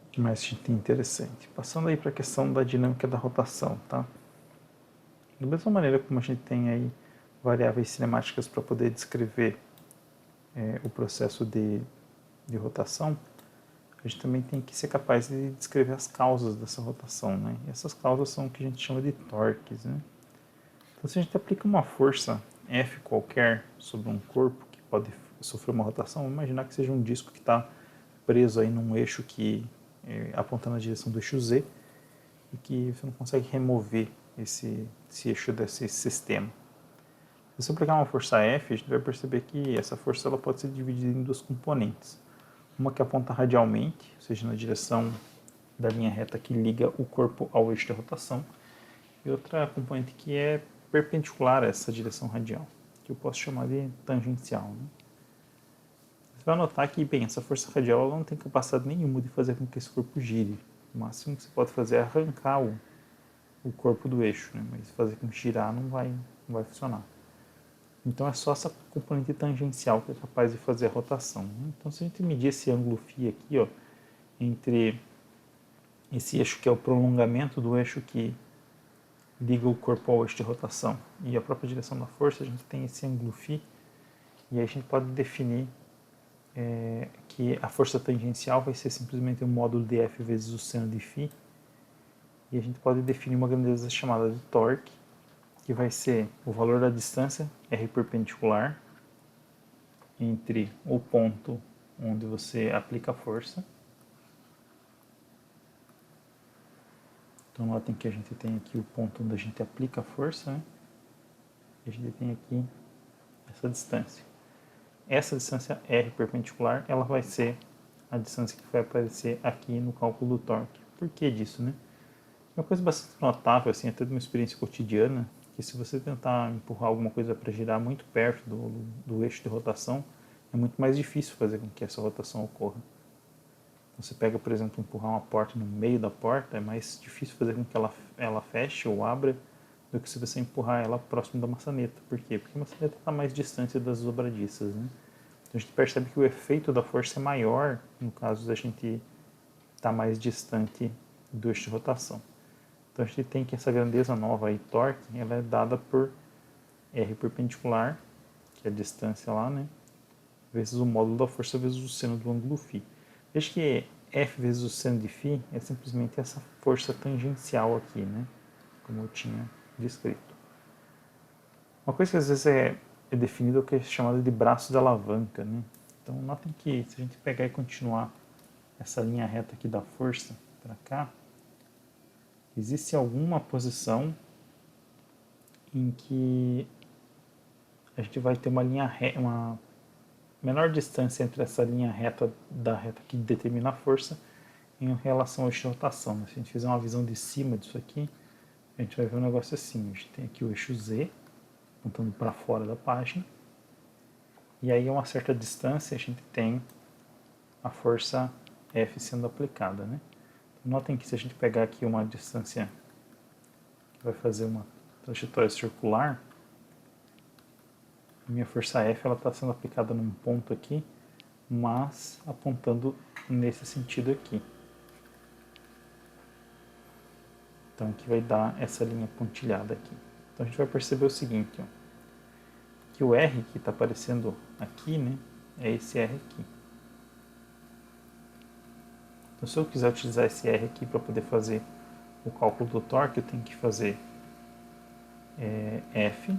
O que mais a gente tem interessante? Passando aí para a questão da dinâmica da rotação, tá? Da mesma maneira como a gente tem aí variáveis cinemáticas para poder descrever o processo de rotação, a gente também tem que ser capaz de descrever as causas dessa rotação, né? E essas causas são o que a gente chama de torques, né? Então, se a gente aplica uma força F qualquer sobre um corpo que pode sofrer uma rotação, vamos imaginar que seja um disco que está preso aí num eixo que apontando na direção do eixo Z e que você não consegue remover esse eixo desse sistema. Se você aplicar uma força F, a gente vai perceber que essa força ela pode ser dividida em duas componentes. Uma que aponta radialmente, ou seja, na direção da linha reta que liga o corpo ao eixo de rotação, e outra componente que é perpendicular a essa direção radial, que eu posso chamar de tangencial, né? Você vai notar que, bem, essa força radial ela não tem capacidade nenhuma de fazer com que esse corpo gire. O máximo que você pode fazer é arrancar o corpo do eixo, né? Mas fazer com que girar não vai funcionar. Então é só essa componente tangencial que é capaz de fazer a rotação, né? Então se a gente medir esse ângulo φ aqui, ó, entre esse eixo que é o prolongamento do eixo que liga o corpo ao eixo de rotação e a própria direção da força, a gente tem esse ângulo φ, e aí a gente pode definir que a força tangencial vai ser simplesmente o módulo de F vezes o seno de φ, e a gente pode definir uma grandeza chamada de torque, que vai ser o valor da distância R perpendicular entre o ponto onde você aplica a força. Então notem que a gente tem aqui o ponto onde a gente aplica a força, né? E a gente tem aqui essa distância. Essa distância R perpendicular, ela vai ser a distância que vai aparecer aqui no cálculo do torque. Por que disso, né? Uma coisa bastante notável, assim, até de uma experiência cotidiana, que se você tentar empurrar alguma coisa para girar muito perto do eixo de rotação, é muito mais difícil fazer com que essa rotação ocorra. Então, você pega, por exemplo, empurrar uma porta no meio da porta, é mais difícil fazer com que ela feche ou abra do que se você empurrar ela próximo da maçaneta. Por quê? Porque a maçaneta está mais distante das dobradiças, né? Então a gente percebe que o efeito da força é maior no caso da gente estar mais distante do eixo de rotação. Então a gente tem que essa grandeza nova aí, torque, ela é dada por R perpendicular, que é a distância lá, né? Vezes o módulo da força vezes o seno do ângulo φ. Veja que F vezes o seno de φ é simplesmente essa força tangencial aqui, né? Como eu tinha descrito. Uma coisa que às vezes é definida é o que é chamado de braço de alavanca, né? Então notem que se a gente pegar e continuar essa linha reta aqui da força para cá, existe alguma posição em que a gente vai ter uma menor distância entre essa linha reta da reta que determina a força em relação ao eixo de rotação. Se a gente fizer uma visão de cima disso aqui, a gente vai ver um negócio assim. A gente tem aqui o eixo Z, apontando para fora da página, e aí a uma certa distância a gente tem a força F sendo aplicada, né? Notem que se a gente pegar aqui uma distância que vai fazer uma trajetória circular, a minha força F está sendo aplicada num ponto aqui, mas apontando nesse sentido aqui. Então aqui vai dar essa linha pontilhada aqui. Então a gente vai perceber o seguinte, ó, que o R que está aparecendo aqui, né, é esse R aqui. Então se eu quiser utilizar esse R aqui para poder fazer o cálculo do torque, eu tenho que fazer F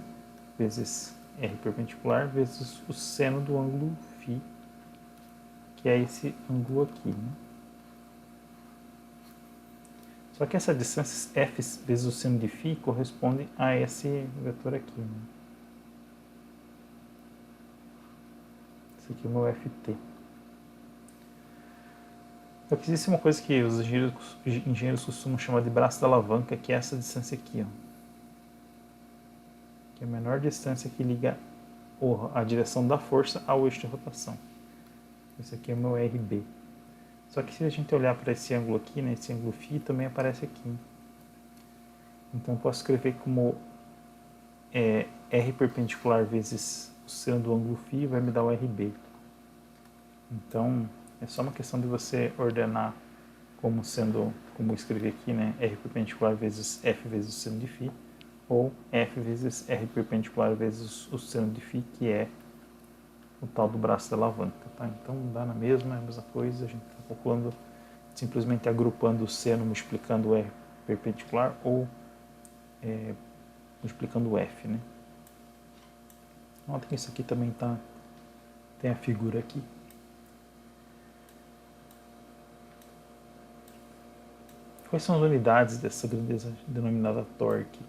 vezes R perpendicular vezes o seno do ângulo φ, que é esse ângulo aqui, né? Só que essa distância F vezes o seno de φ corresponde a esse vetor aqui, né? Esse aqui é o meu Ft. Só que existe uma coisa que os engenheiros costumam chamar de braço da alavanca, que é essa distância aqui, ó. que é a menor distância que liga a direção da força ao eixo de rotação. Esse aqui é o meu RB. Só que se a gente olhar para esse ângulo aqui, né, esse ângulo φ também aparece aqui. Então eu posso escrever como R perpendicular vezes o seno do ângulo φ vai me dar o RB. Então é só uma questão de você ordenar como sendo, como eu escrevi aqui, né, R perpendicular vezes F vezes o seno de φ, ou F vezes R perpendicular vezes o seno de φ, que é o tal do braço da alavanca. Tá? Então dá na mesma, é a mesma coisa, a gente está calculando simplesmente agrupando o seno, multiplicando o R perpendicular ou multiplicando o F. Né? Nota que isso aqui também tem a figura aqui. Quais são as unidades dessa grandeza denominada torque?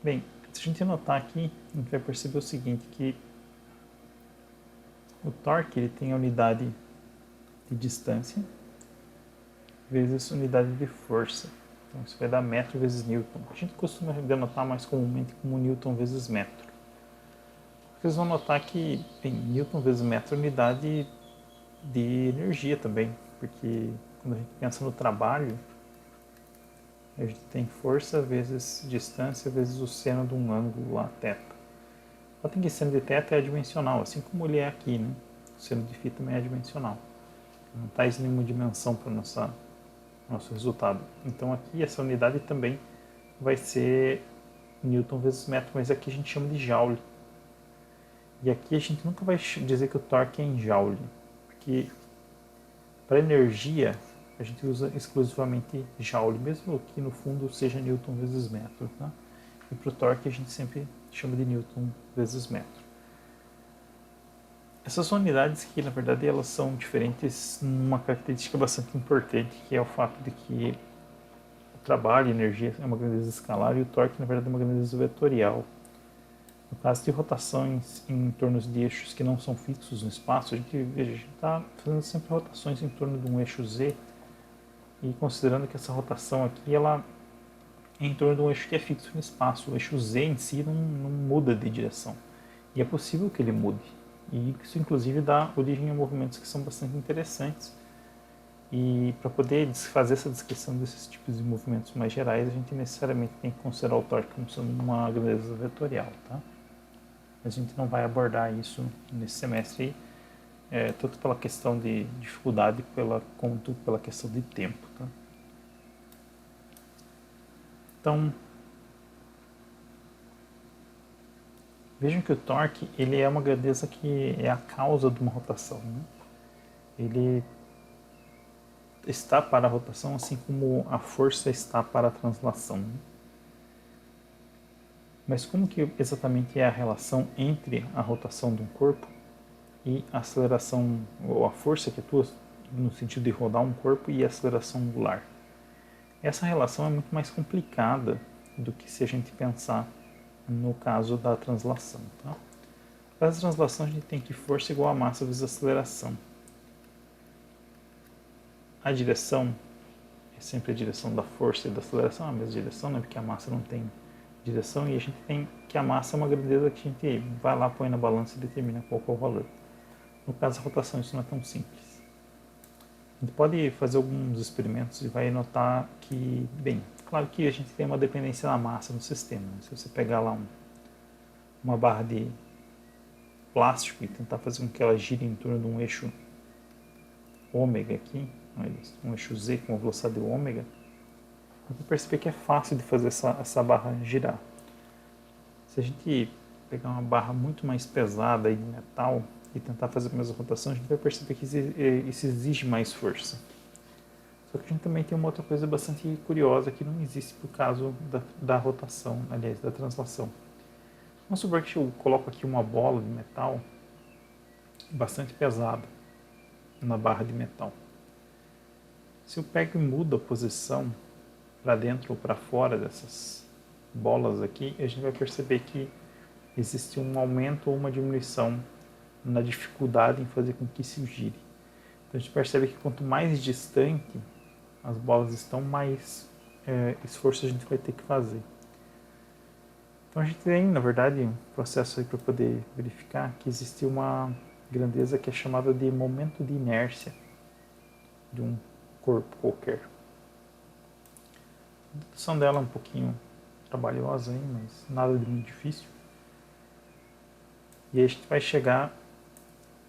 Bem, se a gente anotar aqui, a gente vai perceber o seguinte, que o torque ele tem a unidade de distância vezes unidade de força. Então isso vai dar metro vezes newton. A gente costuma denotar mais comumente como newton vezes metro. Vocês vão notar que newton vezes metro é unidade de energia também, porque quando a gente pensa no trabalho, a gente tem força vezes distância vezes o seno de um ângulo lá, θ. Só tem que seno de θ é adimensional, assim como ele é aqui, né? O seno de φ também é adimensional. Não traz nenhuma dimensão para o nosso resultado. Então aqui essa unidade também vai ser newton vezes metro, mas aqui a gente chama de joule. E aqui a gente nunca vai dizer que o torque é em joule, porque para energia a gente usa exclusivamente joule, mesmo que no fundo seja newton vezes metro. Tá? E para o torque a gente sempre chama de newton vezes metro. Essas unidades aqui, na verdade, elas são diferentes numa característica bastante importante, que é o fato de que o trabalho, a energia é uma grandeza escalar e o torque, na verdade, é uma grandeza vetorial. No caso de rotações em torno de eixos que não são fixos no espaço, a gente está fazendo sempre rotações em torno de um eixo Z, e considerando que essa rotação aqui ela é em torno de um eixo que é fixo no espaço, o eixo Z em si não muda de direção, e é possível que ele mude, e isso inclusive dá origem a movimentos que são bastante interessantes. E para poder fazer essa descrição desses tipos de movimentos mais gerais, a gente necessariamente tem que considerar o torque como sendo uma grandeza vetorial, tá? A gente não vai abordar isso nesse semestre aí, tanto pela questão de dificuldade quanto pela questão de tempo. Tá? Então, vejam que o torque ele é uma grandeza que é a causa de uma rotação. Né? Ele está para a rotação, assim como a força está para a translação. Né? Mas como que exatamente é a relação entre a rotação de um corpo e a aceleração, ou a força que atua no sentido de rodar um corpo e a aceleração angular? Essa relação é muito mais complicada do que se a gente pensar no caso da translação. Tá? No caso da translação, a gente tem que força igual a massa vezes aceleração. A direção é sempre a direção da força e da aceleração, a mesma direção, né? Porque a massa não tem direção, e a gente tem que a massa é uma grandeza que a gente vai lá, põe na balança e determina qual é o valor. No caso da rotação, isso não é tão simples. A gente pode fazer alguns experimentos e vai notar que, bem, claro que a gente tem uma dependência da massa no sistema. Né? Se você pegar lá uma barra de plástico e tentar fazer com que ela gire em torno de um eixo ômega aqui, um eixo Z com uma velocidade ômega, você vai perceber que é fácil de fazer essa barra girar. Se a gente pegar uma barra muito mais pesada de metal e tentar fazer a mesma rotação, a gente vai perceber que isso exige mais força. Só que a gente também tem uma outra coisa bastante curiosa que não existe por caso da rotação, aliás, da translação. Vamos supor que eu coloco aqui uma bola de metal bastante pesada na barra de metal. Se eu pego e mudo a posição para dentro ou para fora dessas bolas aqui, a gente vai perceber que existe um aumento ou uma diminuição na dificuldade em fazer com que isso gire. Então a gente percebe que quanto mais distante as bolas estão, mais esforço a gente vai ter que fazer. Então a gente tem, na verdade, um processo aí para poder verificar que existe uma grandeza que é chamada de momento de inércia de um corpo qualquer. A dedução dela é um pouquinho trabalhosa, hein, mas nada de muito difícil. E aí a gente vai chegar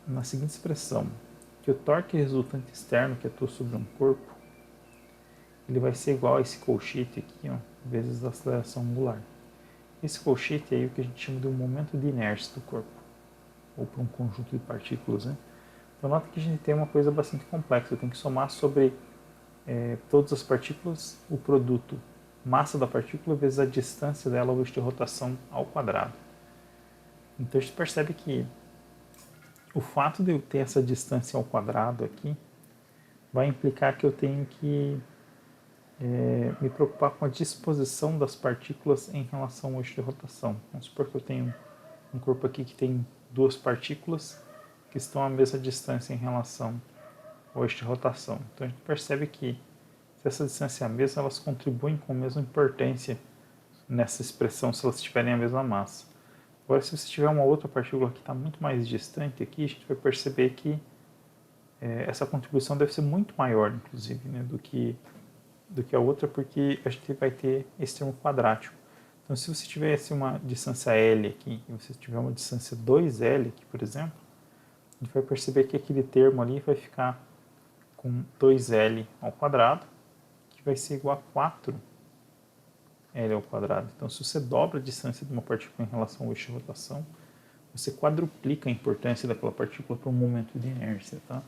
na seguinte expressão, que o torque resultante externo que atua sobre um corpo, ele vai ser igual a esse colchete aqui, ó, vezes a aceleração angular. Esse colchete é o que a gente chama de um momento de inércia do corpo, ou para um conjunto de partículas, né? Então nota que a gente tem uma coisa bastante complexa, eu tenho que somar sobre todas as partículas o produto massa da partícula vezes a distância dela ao eixo de rotação ao quadrado. Então a gente percebe que o fato de eu ter essa distância ao quadrado aqui vai implicar que eu tenho que me preocupar com a disposição das partículas em relação ao eixo de rotação. Vamos supor que eu tenho um corpo aqui que tem duas partículas que estão à mesma distância em relação ao eixo de rotação. Então a gente percebe que se essa distância é a mesma, elas contribuem com a mesma importância nessa expressão se elas tiverem a mesma massa. Agora, se você tiver uma outra partícula que está muito mais distante aqui, a gente vai perceber que essa contribuição deve ser muito maior, inclusive, né, do que a outra, porque a gente vai ter esse termo quadrático. Então, se você tivesse uma distância L aqui e você tiver uma distância 2L aqui, por exemplo, a gente vai perceber que aquele termo ali vai ficar com 2L ao quadrado, que vai ser igual a 4L ao quadrado. Então, se você dobra a distância de uma partícula em relação ao eixo de rotação, você quadruplica a importância daquela partícula para um momento de inércia, tá?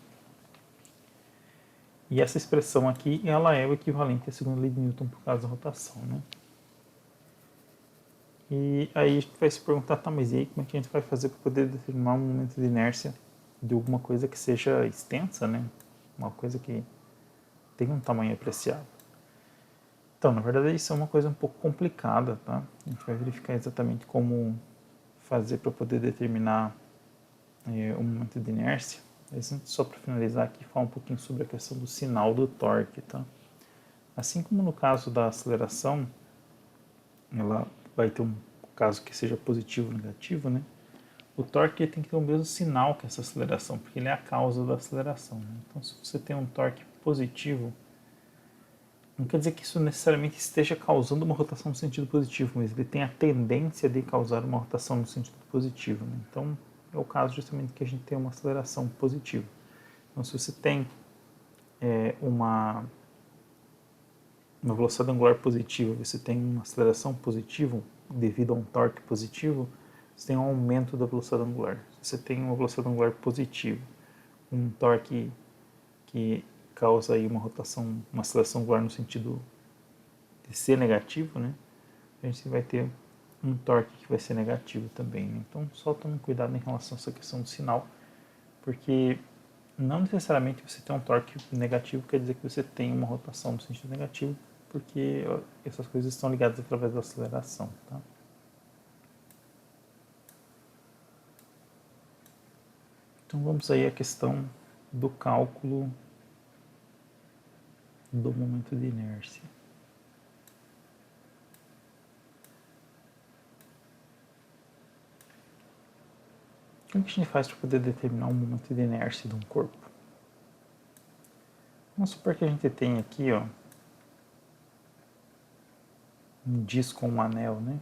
E essa expressão aqui, ela é o equivalente à segunda lei de Newton por causa da rotação, né? E aí a gente vai se perguntar, tá, mas e aí como é que a gente vai fazer para poder determinar um momento de inércia de alguma coisa que seja extensa, né? Uma coisa que tem um tamanho apreciável. Então, na verdade, isso é uma coisa um pouco complicada, tá? A gente vai verificar exatamente como fazer para poder determinar o momento de inércia. Só para finalizar aqui, falar um pouquinho sobre a questão do sinal do torque, tá? Assim como no caso da aceleração, ela vai ter um caso que seja positivo ou negativo, né? O torque tem que ter o mesmo sinal que essa aceleração, porque ele é a causa da aceleração, né? Então, se você tem um torque positivo, não quer dizer que isso necessariamente esteja causando uma rotação no sentido positivo, mas ele tem a tendência de causar uma rotação no sentido positivo, né? Então, é o caso justamente que a gente tem uma aceleração positiva. Então, se você tem uma velocidade angular positiva, você tem uma aceleração positiva devido a um torque positivo, você tem um aumento da velocidade angular. Se você tem uma velocidade angular positiva, um torque que causa aí uma rotação, uma aceleração angular no sentido de ser negativo, né? A gente vai ter um torque que vai ser negativo também, né? Então, só tome cuidado em relação a essa questão do sinal, porque não necessariamente você ter um torque negativo quer dizer que você tem uma rotação no sentido negativo, porque essas coisas estão ligadas através da aceleração, tá? Então vamos aí à questão do cálculo do momento de inércia. O que a gente faz para poder determinar o momento de inércia de um corpo? Vamos supor que a gente tem aqui, ó, um disco ou um anel, né?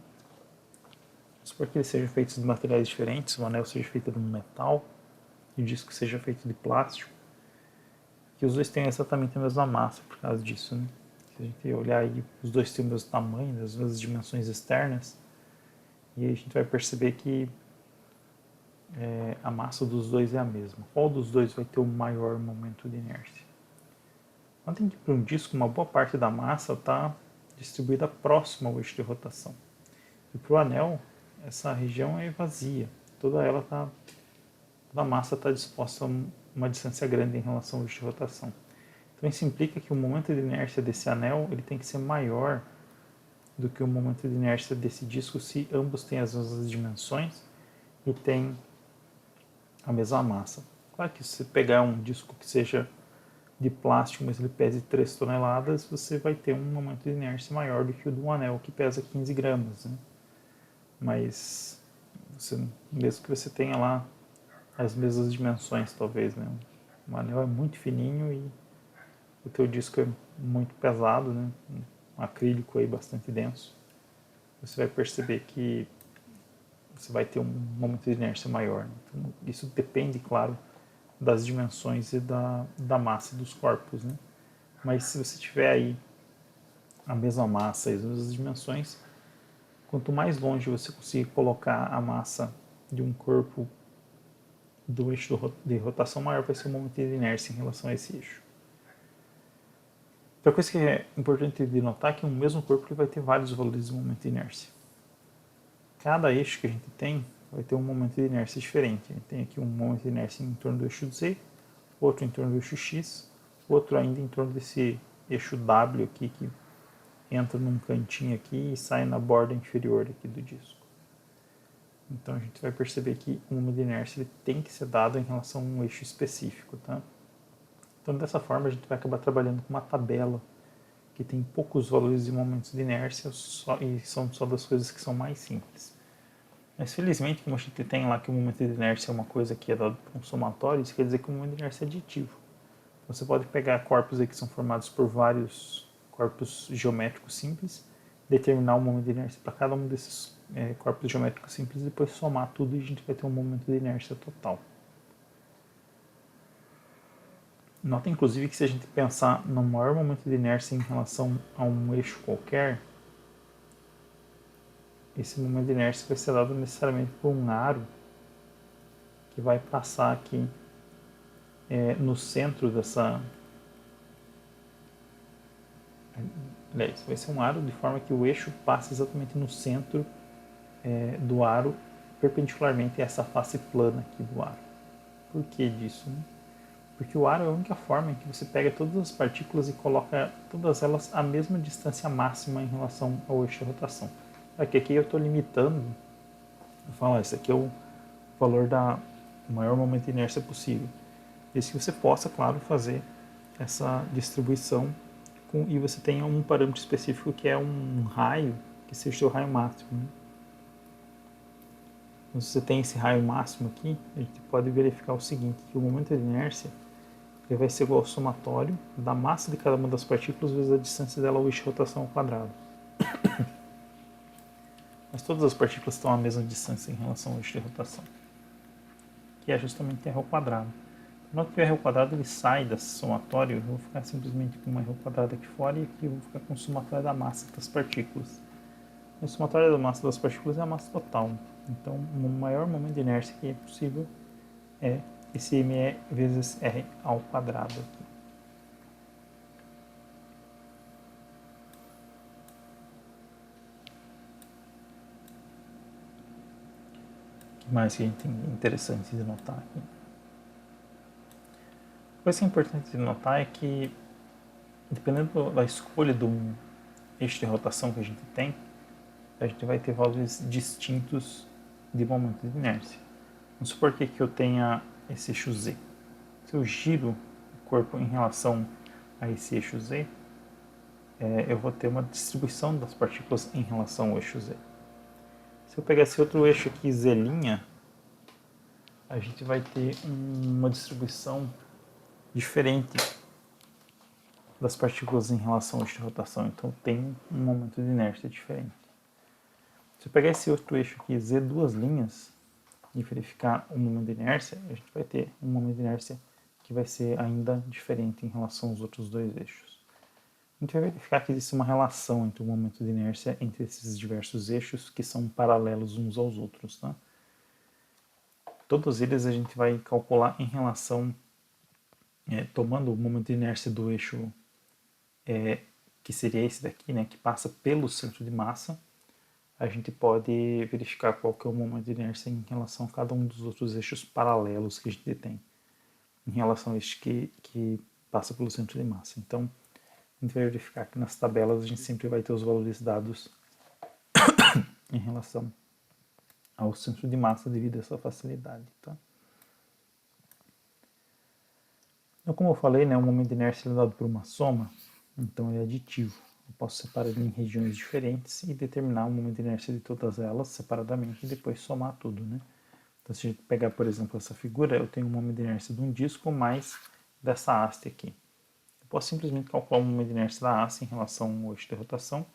Vamos supor que eles sejam feitos de materiais diferentes, o anel seja feito de um metal e o disco seja feito de plástico, que os dois têm exatamente a mesma massa por causa disso, né? Se a gente olhar aí, os dois têm o mesmo tamanho, as mesmas dimensões externas, e aí a gente vai perceber que a massa dos dois é a mesma. Qual dos dois vai ter o maior momento de inércia? Quando a gente para um disco, uma boa parte da massa está distribuída próxima ao eixo de rotação. E para o anel, essa região é vazia. Toda a massa está disposta a uma distância grande em relação ao eixo de rotação. Então isso implica que o momento de inércia desse anel ele tem que ser maior do que o momento de inércia desse disco se ambos têm as mesmas dimensões e têm a mesma massa. Claro que se você pegar um disco que seja de plástico, mas ele pese 3 toneladas, você vai ter um momento de inércia maior do que o de um anel que pesa 15 gramas, né? mas mesmo que você tenha lá as mesmas dimensões, talvez, né? O anel é muito fininho e o teu disco é muito pesado, né? Um acrílico aí bastante denso. Você vai perceber que você vai ter um momento de inércia maior. Né? Então, isso depende, claro, das dimensões e da massa dos corpos, né? Mas se você tiver aí a mesma massa e as mesmas dimensões, quanto mais longe você conseguir colocar a massa de um corpo do eixo de rotação, maior vai ser o momento de inércia em relação a esse eixo. Outra coisa que é importante de notar é que um mesmo corpo ele vai ter vários valores de momento de inércia. Cada eixo que a gente tem vai ter um momento de inércia diferente. A gente tem aqui um momento de inércia em torno do eixo Z, outro em torno do eixo X, outro ainda em torno desse eixo W aqui, que entra num cantinho aqui e sai na borda inferior aqui do disco. Então a gente vai perceber que o momento de inércia ele tem que ser dado em relação a um eixo específico, tá? Então dessa forma a gente vai acabar trabalhando com uma tabela que tem poucos valores de momentos de inércia e são só das coisas que são mais simples. Mas felizmente, como a gente tem lá que o momento de inércia é uma coisa que é dado por um somatório, isso quer dizer que o momento de inércia é aditivo. Você pode pegar corpos aí que são formados por vários corpos geométricos simples, determinar o momento de inércia para cada um desses corpos geométricos simples e depois somar tudo e a gente vai ter um momento de inércia total. Nota inclusive que se a gente pensar no maior momento de inércia em relação a um eixo qualquer, esse momento de inércia vai ser dado necessariamente por um aro que vai passar aqui no centro dessa... Aliás, vai ser um aro de forma que o eixo passe exatamente no centro do aro, perpendicularmente a essa face plana aqui do aro. Por que disso? Né? Porque o aro é a única forma em que você pega todas as partículas e coloca todas elas à mesma distância máxima em relação ao eixo de rotação. Aqui eu estou limitando, eu falo, esse aqui é o valor da maior momento de inércia possível. Desde que você possa, claro, fazer essa distribuição e você tenha um parâmetro específico que é um raio, que seja o seu raio máximo. Né? Então, se você tem esse raio máximo aqui, a gente pode verificar o seguinte, que o momento de inércia ele vai ser igual ao somatório da massa de cada uma das partículas vezes a distância dela ao eixo de rotação ao quadrado. Mas todas as partículas estão à mesma distância em relação ao eixo de rotação, que é justamente r ao quadrado. Na hora que o r ao quadrado ele sai desse somatório, eu vou ficar simplesmente com uma r ao quadrado aqui fora e aqui eu vou ficar com o somatório da massa das partículas. O somatório da massa das partículas é a massa total. Então, o maior momento de inércia que é possível é esse me vezes r ao quadrado aqui. O que mais que a gente tem interessante de notar aqui? Uma coisa que é importante de notar é que, dependendo da escolha do eixo de rotação que a gente tem, a gente vai ter valores distintos de momento de inércia. Vamos supor que eu tenha esse eixo Z. Se eu giro o corpo em relação a esse eixo Z, eu vou ter uma distribuição das partículas em relação ao eixo Z. Se eu pegar esse outro eixo aqui, Z', a gente vai ter uma distribuição diferente das partículas em relação ao eixo de rotação. Então tem um momento de inércia diferente. Se eu pegar esse outro eixo aqui, Z, duas linhas, e verificar o momento de inércia, a gente vai ter um momento de inércia que vai ser ainda diferente em relação aos outros dois eixos. A gente vai verificar que existe uma relação entre o momento de inércia entre esses diversos eixos que são paralelos uns aos outros. Tá? Todos eles a gente vai calcular em relação, tomando o momento de inércia do eixo que seria esse daqui, né, que passa pelo centro de massa, a gente pode verificar qual que é o momento de inércia em relação a cada um dos outros eixos paralelos que a gente tem, em relação a este que passa pelo centro de massa. Então, a gente vai verificar que nas tabelas a gente sempre vai ter os valores dados em relação ao centro de massa devido a essa facilidade. Tá? Então, como eu falei, né, o momento de inércia é dado por uma soma, então ele é aditivo. eu posso separar ele em regiões diferentes e determinar o momento de inércia de todas elas separadamente e depois somar tudo, né? Então, se a gente pegar, por exemplo, essa figura, eu tenho um momento de inércia de um disco mais dessa haste aqui. Eu posso simplesmente calcular o momento de inércia da haste em relação ao eixo de rotação,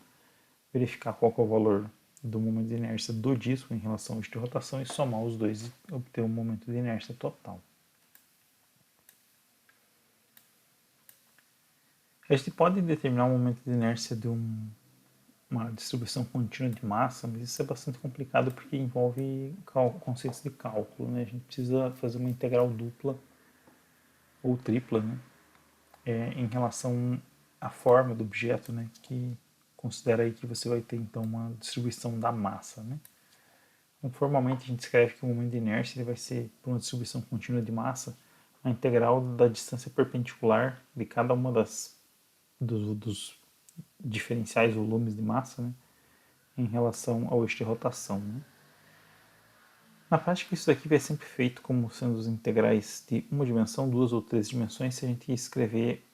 verificar qual é o valor do momento de inércia do disco em relação ao eixo de rotação e somar os dois e obter o momento de inércia total. A gente pode determinar o momento de inércia de uma distribuição contínua de massa, mas isso é bastante complicado porque envolve conceitos de cálculo, né? A gente precisa fazer uma integral dupla ou tripla, né? Em relação à forma do objeto, né? Que considera aí que você vai ter então uma distribuição da massa, né? Então, formalmente a gente escreve que o momento de inércia ele vai ser, por uma distribuição contínua de massa, a integral da distância perpendicular de cada uma dos diferenciais volumes de massa, né, em relação ao eixo de rotação. Né. Na prática, isso daqui vai ser sempre feito como sendo os integrais de uma dimensão, duas ou três dimensões, se a gente escrever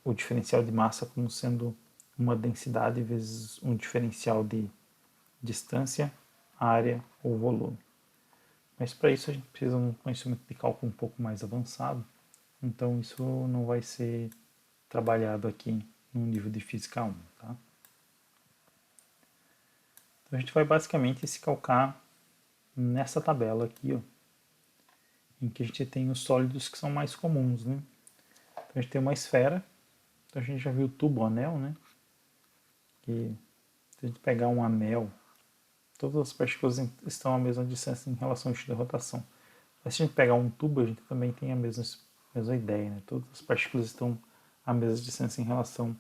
o diferencial de massa como sendo uma densidade vezes um diferencial de distância, área ou volume. Mas para isso a gente precisa de um conhecimento de cálculo um pouco mais avançado, então isso não vai ser trabalhado aqui no nível de Física 1. Tá? Então a gente vai basicamente se calcar nessa tabela aqui, ó, em que a gente tem os sólidos que são mais comuns. Né? Então a gente tem uma esfera, então a gente já viu o tubo, o anel, né? Que se a gente pegar um anel, todas as partículas estão à mesma distância em relação ao eixo da rotação. Mas se a gente pegar um tubo, a gente também tem a mesma ideia, né? Todas as partículas estão à mesma distância em relação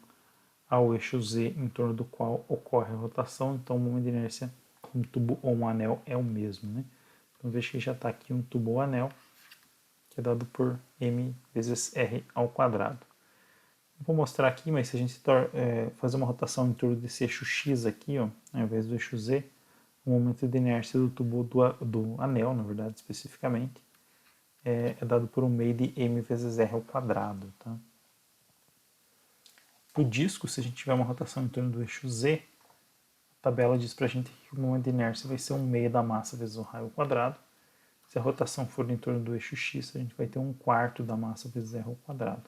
ao eixo Z em torno do qual ocorre a rotação, então o momento de inércia um tubo ou um anel é o mesmo. Né? Então veja que já está aqui um tubo ou anel, que é dado por m vezes r ao quadrado. Não vou mostrar aqui, mas se a gente fazer uma rotação em torno desse eixo x aqui, ó, ao invés do eixo z, o momento de inércia do tubo do anel, na verdade, especificamente, é dado por um meio de m vezes r ao quadrado. Tá? O disco, se a gente tiver uma rotação em torno do eixo z, a tabela diz para a gente que o momento de inércia vai ser um meio da massa vezes o raio ao quadrado. Se a rotação for em torno do eixo x, a gente vai ter um quarto da massa vezes r ao quadrado.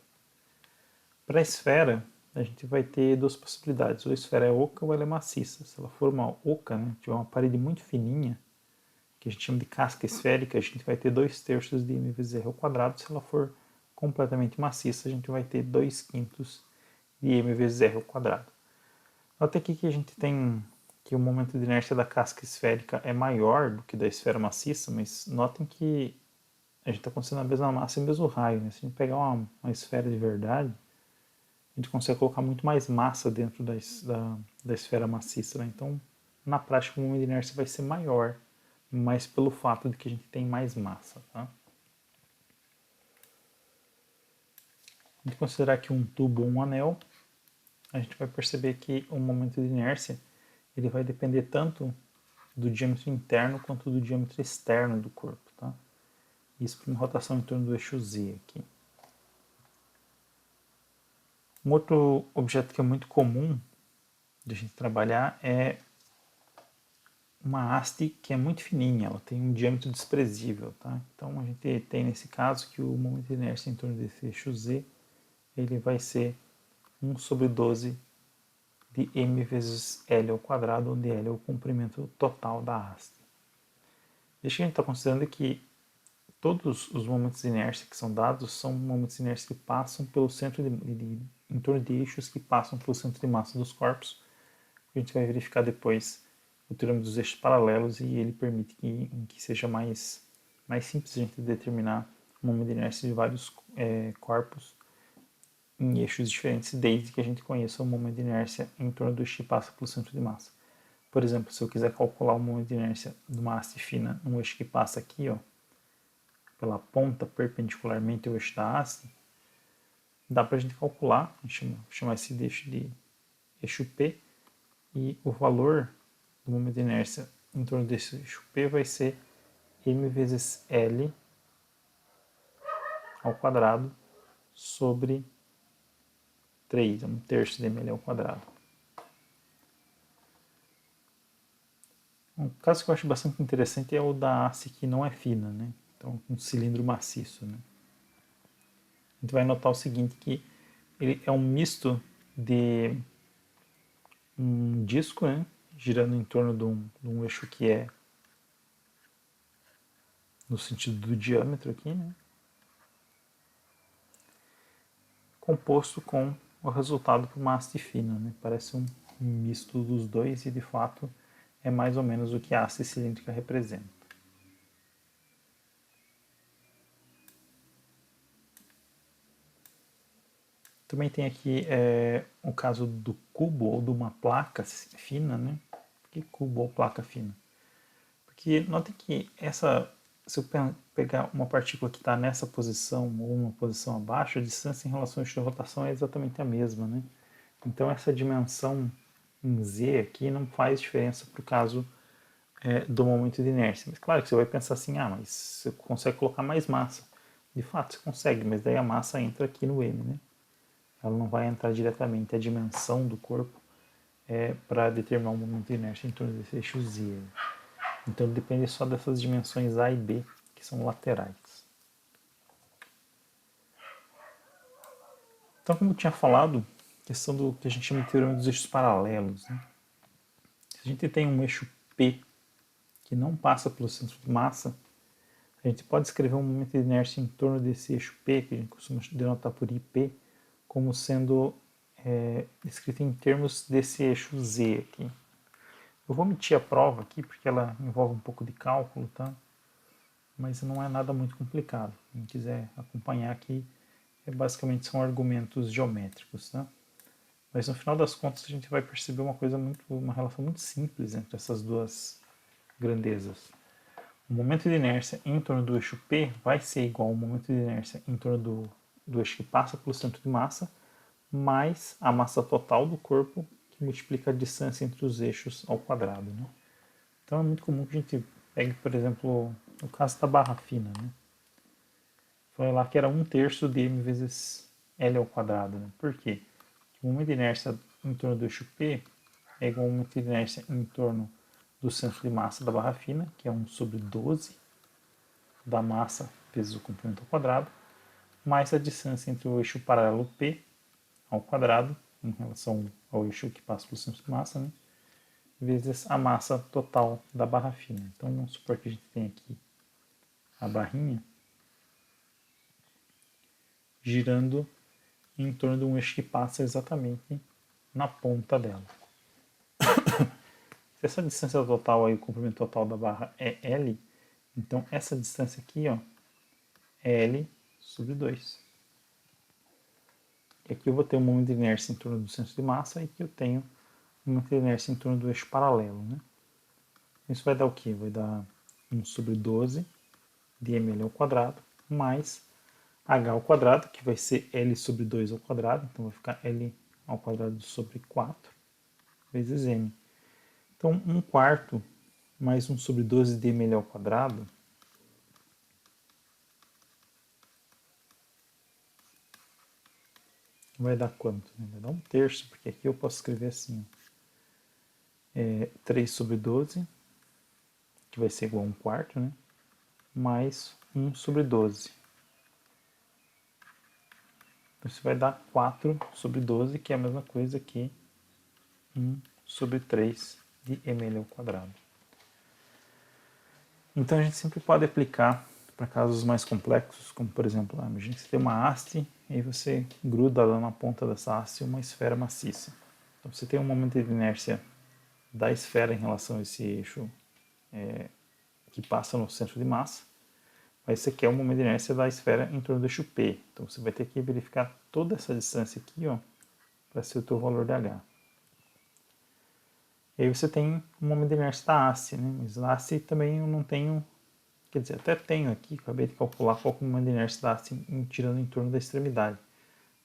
Para a esfera, a gente vai ter duas possibilidades. Ou a esfera é oca ou ela é maciça. Se ela for uma oca, né, tiver uma parede muito fininha, que a gente chama de casca esférica, a gente vai ter 2/3 de m vezes r ao quadrado. Se ela for completamente maciça, a gente vai ter 2/5 de m vezes r ao quadrado. Nota aqui que a gente tem que o momento de inércia da casca esférica é maior do que da esfera maciça, mas notem que a gente está considerando a mesma massa e o mesmo raio. Né? Se a gente pegar uma esfera de verdade, a gente consegue colocar muito mais massa dentro da esfera maciça. Né? Então, na prática, o momento de inércia vai ser maior, mas pelo fato de que a gente tem mais massa. Tá? A gente considerar aqui um tubo ou um anel, a gente vai perceber que o momento de inércia ele vai depender tanto do diâmetro interno quanto do diâmetro externo do corpo. Tá? Isso por uma rotação em torno do eixo Z aqui. Um outro objeto que é muito comum de a gente trabalhar é uma haste que é muito fininha, ela tem um diâmetro desprezível. Tá? Então a gente tem nesse caso que o momento de inércia em torno desse eixo Z ele vai ser 1/12 de m vezes L ao quadrado, onde L é o comprimento total da haste. Deixa que a gente está considerando que todos os momentos de inércia que são dados são momentos de inércia que passam pelo centro em torno de eixos que passam pelo centro de massa dos corpos. A gente vai verificar depois o teorema dos eixos paralelos e ele permite que seja mais simples a gente determinar o momento de inércia de vários corpos em eixos diferentes, desde que a gente conheça o momento de inércia em torno do eixo que passa pelo centro de massa. Por exemplo, se eu quiser calcular o momento de inércia de uma haste fina num eixo que passa aqui, ó, pela ponta perpendicularmente ao eixo da haste, dá para a gente calcular, a gente chamar esse eixo de eixo P, e o valor do momento de inércia em torno desse eixo P vai ser m vezes L ao quadrado sobre 3, é um terço de ml ao quadrado. Um caso que eu acho bastante interessante é o da haste que não é fina, né? Então, um cilindro maciço, né? A gente vai notar o seguinte, que ele é um misto de um disco, né? Girando em torno de um eixo que é no sentido do diâmetro aqui, né? Composto com o resultado por uma haste fina, né? Parece um misto dos dois e de fato é mais ou menos o que a haste cilíndrica representa. Também tem aqui o caso do cubo ou de uma placa fina, né? Por que cubo ou placa fina? Porque notem que se eu pegar uma partícula que está nessa posição ou uma posição abaixo, a distância em relação ao eixo de rotação é exatamente a mesma, né? Então essa dimensão em z aqui não faz diferença para o caso do momento de inércia. Mas claro que você vai pensar assim, mas você consegue colocar mais massa. De fato você consegue, mas daí a massa entra aqui no M, né? Ela não vai entrar diretamente a dimensão do corpo para determinar o momento de inércia em torno desse eixo Z. Então depende só dessas dimensões A e B, que são laterais. Então, como eu tinha falado, questão do que a gente chama de teorema dos eixos paralelos. Né? Se a gente tem um eixo P que não passa pelo centro de massa, a gente pode escrever um momento de inércia em torno desse eixo P, que a gente costuma denotar por IP, como sendo escrito em termos desse eixo Z aqui. Eu vou omitir a prova aqui porque ela envolve um pouco de cálculo, tá? Mas não é nada muito complicado. Quem quiser acompanhar aqui, basicamente são argumentos geométricos, tá? Mas no final das contas a gente vai perceber uma relação muito simples entre essas duas grandezas. O momento de inércia em torno do eixo P vai ser igual ao momento de inércia em torno do eixo que passa pelo centro de massa, mais a massa total do corpo, que multiplica a distância entre os eixos ao quadrado. Né? Então é muito comum que a gente pegue, por exemplo, o caso da barra fina. Né? Foi lá que era 1/3 de m vezes L ao quadrado. Né? Por quê? O momento de inércia em torno do eixo P é igual ao momento de inércia em torno do centro de massa da barra fina, que é 1/12 da massa vezes o comprimento ao quadrado, mais a distância entre o eixo paralelo P ao quadrado, em relação ao eixo que passa pelo centro de massa, né? Vezes a massa total da barra fina. Então vamos supor que a gente tem aqui a barrinha girando em torno de um eixo que passa exatamente na ponta dela. Se essa distância total, aí, o comprimento total da barra é L, então essa distância aqui ó, é L sobre 2. E aqui eu vou ter um momento de inércia em torno do centro de massa e aqui eu tenho um momento de inércia em torno do eixo paralelo. Né? Isso vai dar o quê? Vai dar 1/12 de ml ao quadrado mais h ao quadrado, que vai ser L sobre 2 ao quadrado, então vai ficar L ao quadrado sobre 4 vezes m. Então 1/4 mais 1/12 de ml ao quadrado vai dar quanto? Vai dar 1/3, porque aqui eu posso escrever assim, 3/12, que vai ser igual a 1/4, né? Mais 1/12. Então isso vai dar 4/12, que é a mesma coisa que 1/3 de ml ao quadrado. Então a gente sempre pode aplicar para casos mais complexos, como por exemplo, imagina que você tem uma haste e aí você gruda lá na ponta dessa haste uma esfera maciça. Então você tem um momento de inércia da esfera em relação a esse eixo que passa no centro de massa, mas você quer o momento de inércia da esfera em torno do eixo P. Então você vai ter que verificar toda essa distância aqui para ser o teu valor de H. E aí você tem um momento de inércia da haste, né? Mas a haste também eu não tenho, quer dizer, até tenho aqui, acabei de calcular qual é o momento de inércia da haste tirando em torno da extremidade.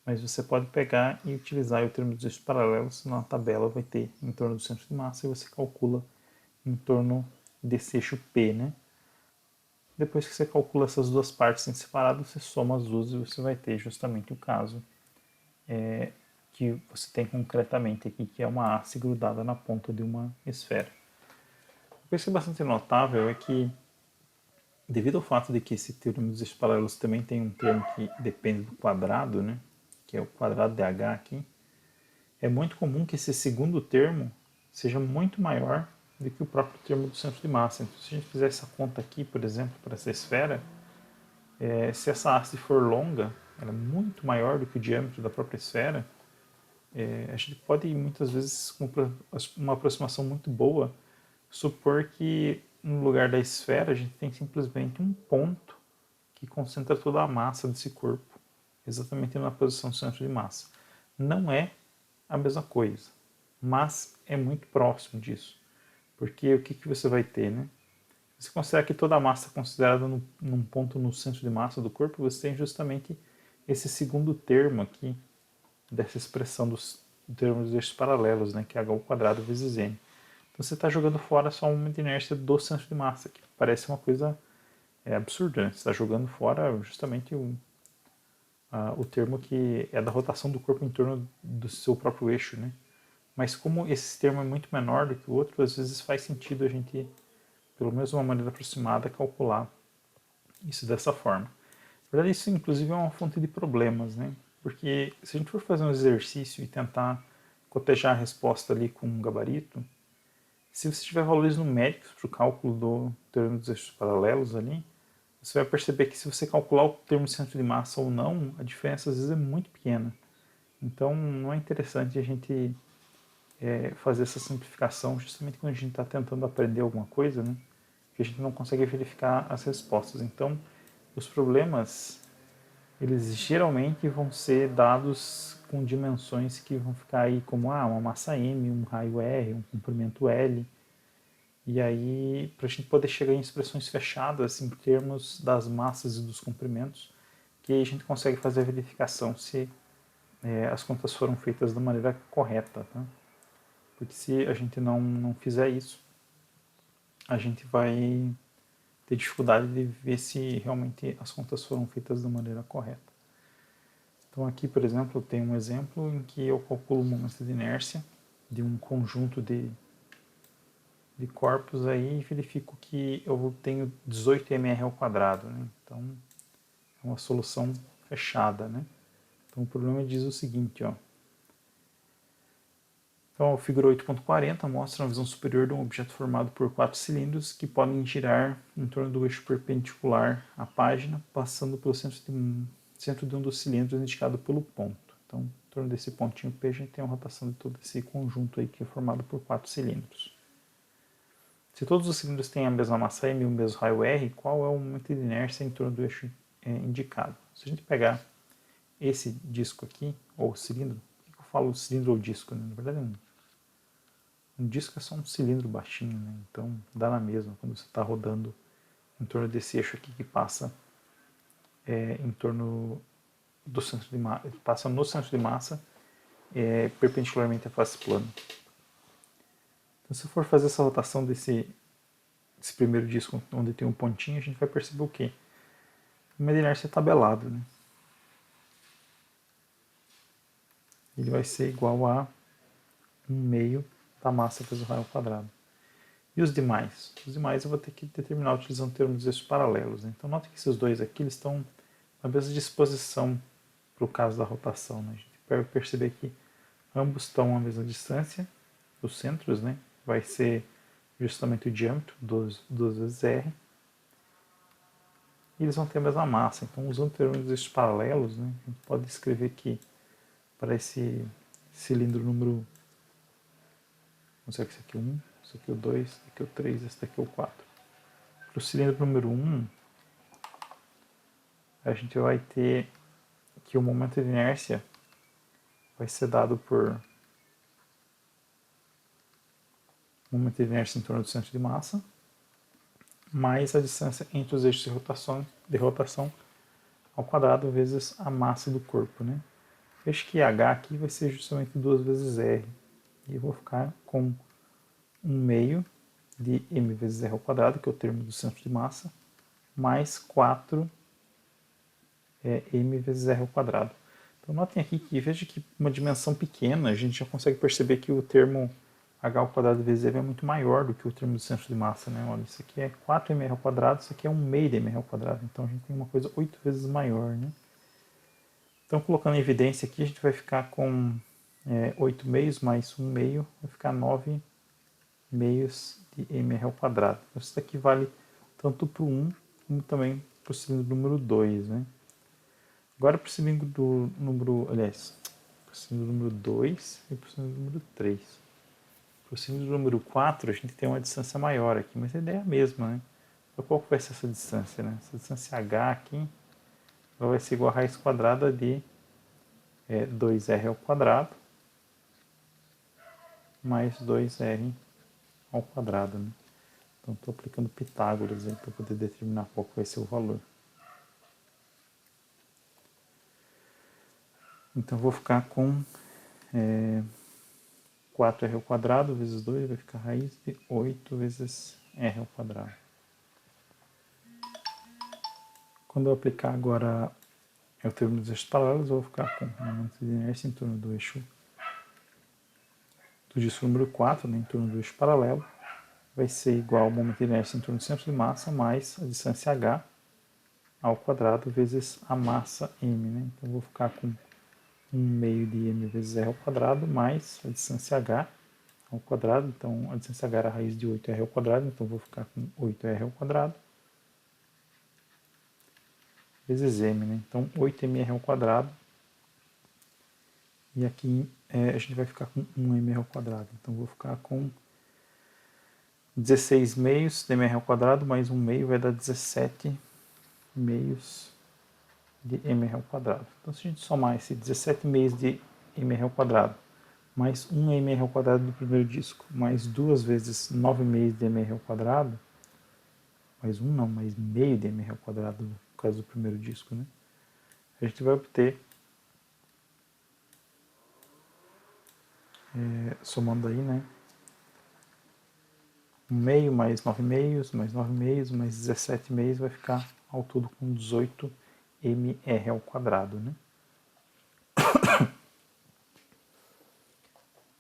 Mas você pode pegar e utilizar o termo dos eixos paralelos, na tabela vai ter em torno do centro de massa e você calcula em torno desse eixo P, né? Depois que você calcula essas duas partes em separado, você soma as duas e você vai ter justamente o caso que você tem concretamente aqui, que é uma haste grudada na ponta de uma esfera. Uma coisa que é bastante notável é que, devido ao fato de que esse teorema dos eixos paralelos também tem um termo que depende do quadrado, né, que é o quadrado de h aqui, é muito comum que esse segundo termo seja muito maior do que o próprio termo do centro de massa. Então, se a gente fizer essa conta aqui, por exemplo, para essa esfera, se essa haste for longa, ela é muito maior do que o diâmetro da própria esfera, a gente pode, muitas vezes, com uma aproximação muito boa, supor que no lugar da esfera a gente tem simplesmente um ponto que concentra toda a massa desse corpo, exatamente na posição do centro de massa. Não é a mesma coisa, mas é muito próximo disso. Porque o que, que você vai ter, né? Você considera que toda a massa é considerada num ponto no centro de massa do corpo, você tem justamente esse segundo termo aqui, dessa expressão dos termos dos eixos paralelos, né, que é h ao quadrado vezes m. Então você está jogando fora só um momento de inércia do centro de massa, que parece uma coisa absurda, né? Você está jogando fora justamente o termo que é da rotação do corpo em torno do seu próprio eixo, né? Mas como esse termo é muito menor do que o outro, às vezes faz sentido a gente, pelo menos de uma maneira aproximada, calcular isso dessa forma. Na verdade, isso inclusive é uma fonte de problemas, né? Porque se a gente for fazer um exercício e tentar cotejar a resposta ali com um gabarito, se você tiver valores numéricos para o cálculo do teorema dos eixos paralelos ali, você vai perceber que se você calcular o termo de centro de massa ou não, a diferença às vezes é muito pequena. Então não é interessante a gente fazer essa simplificação justamente quando a gente está tentando aprender alguma coisa, né? Que a gente não consegue verificar as respostas. Então, os problemas, eles geralmente vão ser dados com dimensões que vão ficar aí como uma massa M, um raio R, um comprimento L. E aí, para a gente poder chegar em expressões fechadas em termos das massas e dos comprimentos, que aí a gente consegue fazer a verificação se as contas foram feitas da maneira correta. Tá? Porque se a gente não fizer isso, a gente vai ter dificuldade de ver se realmente as contas foram feitas da maneira correta. Então aqui, por exemplo, eu tenho um exemplo em que eu calculo o momento de inércia de um conjunto de corpos aí e verifico que eu tenho 18 mr ao quadrado, né? Então é uma solução fechada, né? Então o problema diz o seguinte, ó. Então a figura 8.40 mostra uma visão superior de um objeto formado por 4 cilindros que podem girar em torno do eixo perpendicular à página, passando pelo centro de um dos cilindros indicado pelo ponto. Então, em torno desse pontinho P, a gente tem uma rotação de todo esse conjunto aí que é formado por 4 cilindros. Se todos os cilindros têm a mesma massa M e o mesmo raio R, qual é o momento de inércia em torno do eixo indicado? Se a gente pegar esse disco aqui, ou cilindro, por que eu falo cilindro ou disco? Né? Na verdade, um disco é só um cilindro baixinho, né? Então dá na mesma quando você está rodando em torno desse eixo aqui que passa em torno do centro de massa, passa no centro de massa perpendicularmente à face plana. Então, se eu for fazer essa rotação desse primeiro disco onde tem um pontinho, a gente vai perceber o quê? O momento de inércia é tabelado, né? Ele vai ser igual a 1/2 da massa vezes o raio ao quadrado. E os demais? Os demais eu vou ter que determinar utilizando termos eixos paralelos. Né? Então, note que esses dois aqui eles estão na mesma disposição para o caso da rotação. Né? A gente vai perceber que ambos estão à mesma distância dos centros, né? Vai ser justamente o diâmetro, 2 vezes R. E eles vão ter a mesma massa. Então, usando termos eixos paralelos, né? A gente pode escrever que para esse cilindro número, não sei se esse aqui é o 1, esse aqui é o 2, esse aqui é o 3, esse aqui é o 4. Para o cilindro número 1, a gente vai ter que o momento de inércia vai ser dado por momento de inércia em torno do centro de massa, mais a distância entre os eixos de rotação ao quadrado vezes a massa do corpo. Né? Veja que H aqui vai ser justamente 2 vezes R. E eu vou ficar com 1/2 de m vezes r ao quadrado, que é o termo do centro de massa, mais 4 m vezes r ao quadrado. Então Então notem aqui que veja que uma dimensão pequena, a gente já consegue perceber que o termo h ao quadrado vezes m é muito maior do que o termo do centro de massa, né? Olha, isso aqui é 4m ao quadrado, isso aqui é 1 meio de m ao quadrado. Então a gente tem uma coisa 8 vezes maior, né? Então colocando em evidência aqui, a gente vai ficar com 8 meios mais 1 meio, vai ficar 9 meios de mr ao quadrado. Então, isso daqui vale tanto para o 1 como também para o cilindro número 2, né? Agora para o cilindro do número, aliás, para o cilindro número 2 e para o cilindro número 3. Para o cilindro número 4 a gente tem uma distância maior aqui, mas a ideia é a mesma, né? Então, qual vai ser essa distância, né? Essa distância h aqui ela vai ser igual a raiz quadrada de 2r ao quadrado mais 2r ao quadrado, né? Então estou aplicando Pitágoras para poder determinar qual vai ser o valor. Então vou ficar com 4r ao quadrado vezes 2 vai ficar raiz de 8 vezes r ao quadrado. Quando eu aplicar agora o termo dos eixos paralelos, eu vou ficar com o momento de inércia em torno do eixo do disco número 4, né, em torno do eixo paralelo, vai ser igual ao momento de inércia em torno do centro de massa mais a distância h ao quadrado vezes a massa m, né? Então eu vou ficar com 1 meio de m vezes r ao quadrado mais a distância h ao quadrado. Então a distância h era a raiz de 8r ao quadrado, então eu vou ficar com 8r ao quadrado vezes m, né? Então 8mr ao quadrado. E aqui a gente vai ficar com 1m ao quadrado. Então vou ficar com 16 meios de mr ao quadrado mais 1 meio vai dar 17 meios de mr ao quadrado. Então se a gente somar esse 17 meios de mr ao quadrado mais 1 mr ao quadrado do primeiro disco, mais 2 vezes 9 meios de mr ao quadrado, mais 1 não, mais meio de mr ao quadrado por causa do primeiro disco, né? A gente vai obter, somando aí, né? 1 meio mais 9 meios, mais 9 meios, mais 17 meios, vai ficar ao todo com 18 mr ao quadrado, né? A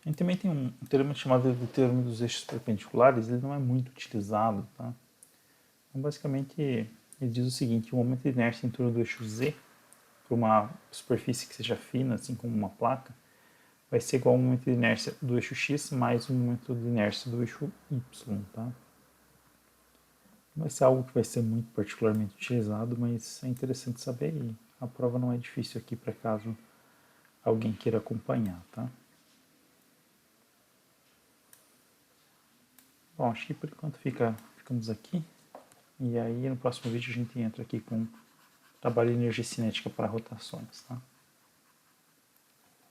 gente também tem um termo chamado de termo dos eixos perpendiculares, ele não é muito utilizado, tá? Então, basicamente, ele diz o seguinte: o momento de inércia em torno do eixo Z, para uma superfície que seja fina, assim como uma placa, vai ser igual ao momento de inércia do eixo X mais o momento de inércia do eixo Y, tá? Não vai ser algo que vai ser muito particularmente utilizado, mas é interessante saber e a prova não é difícil aqui para caso alguém queira acompanhar, tá? Bom, acho que por enquanto ficamos aqui. E aí no próximo vídeo a gente entra aqui com trabalho de energia cinética para rotações, tá?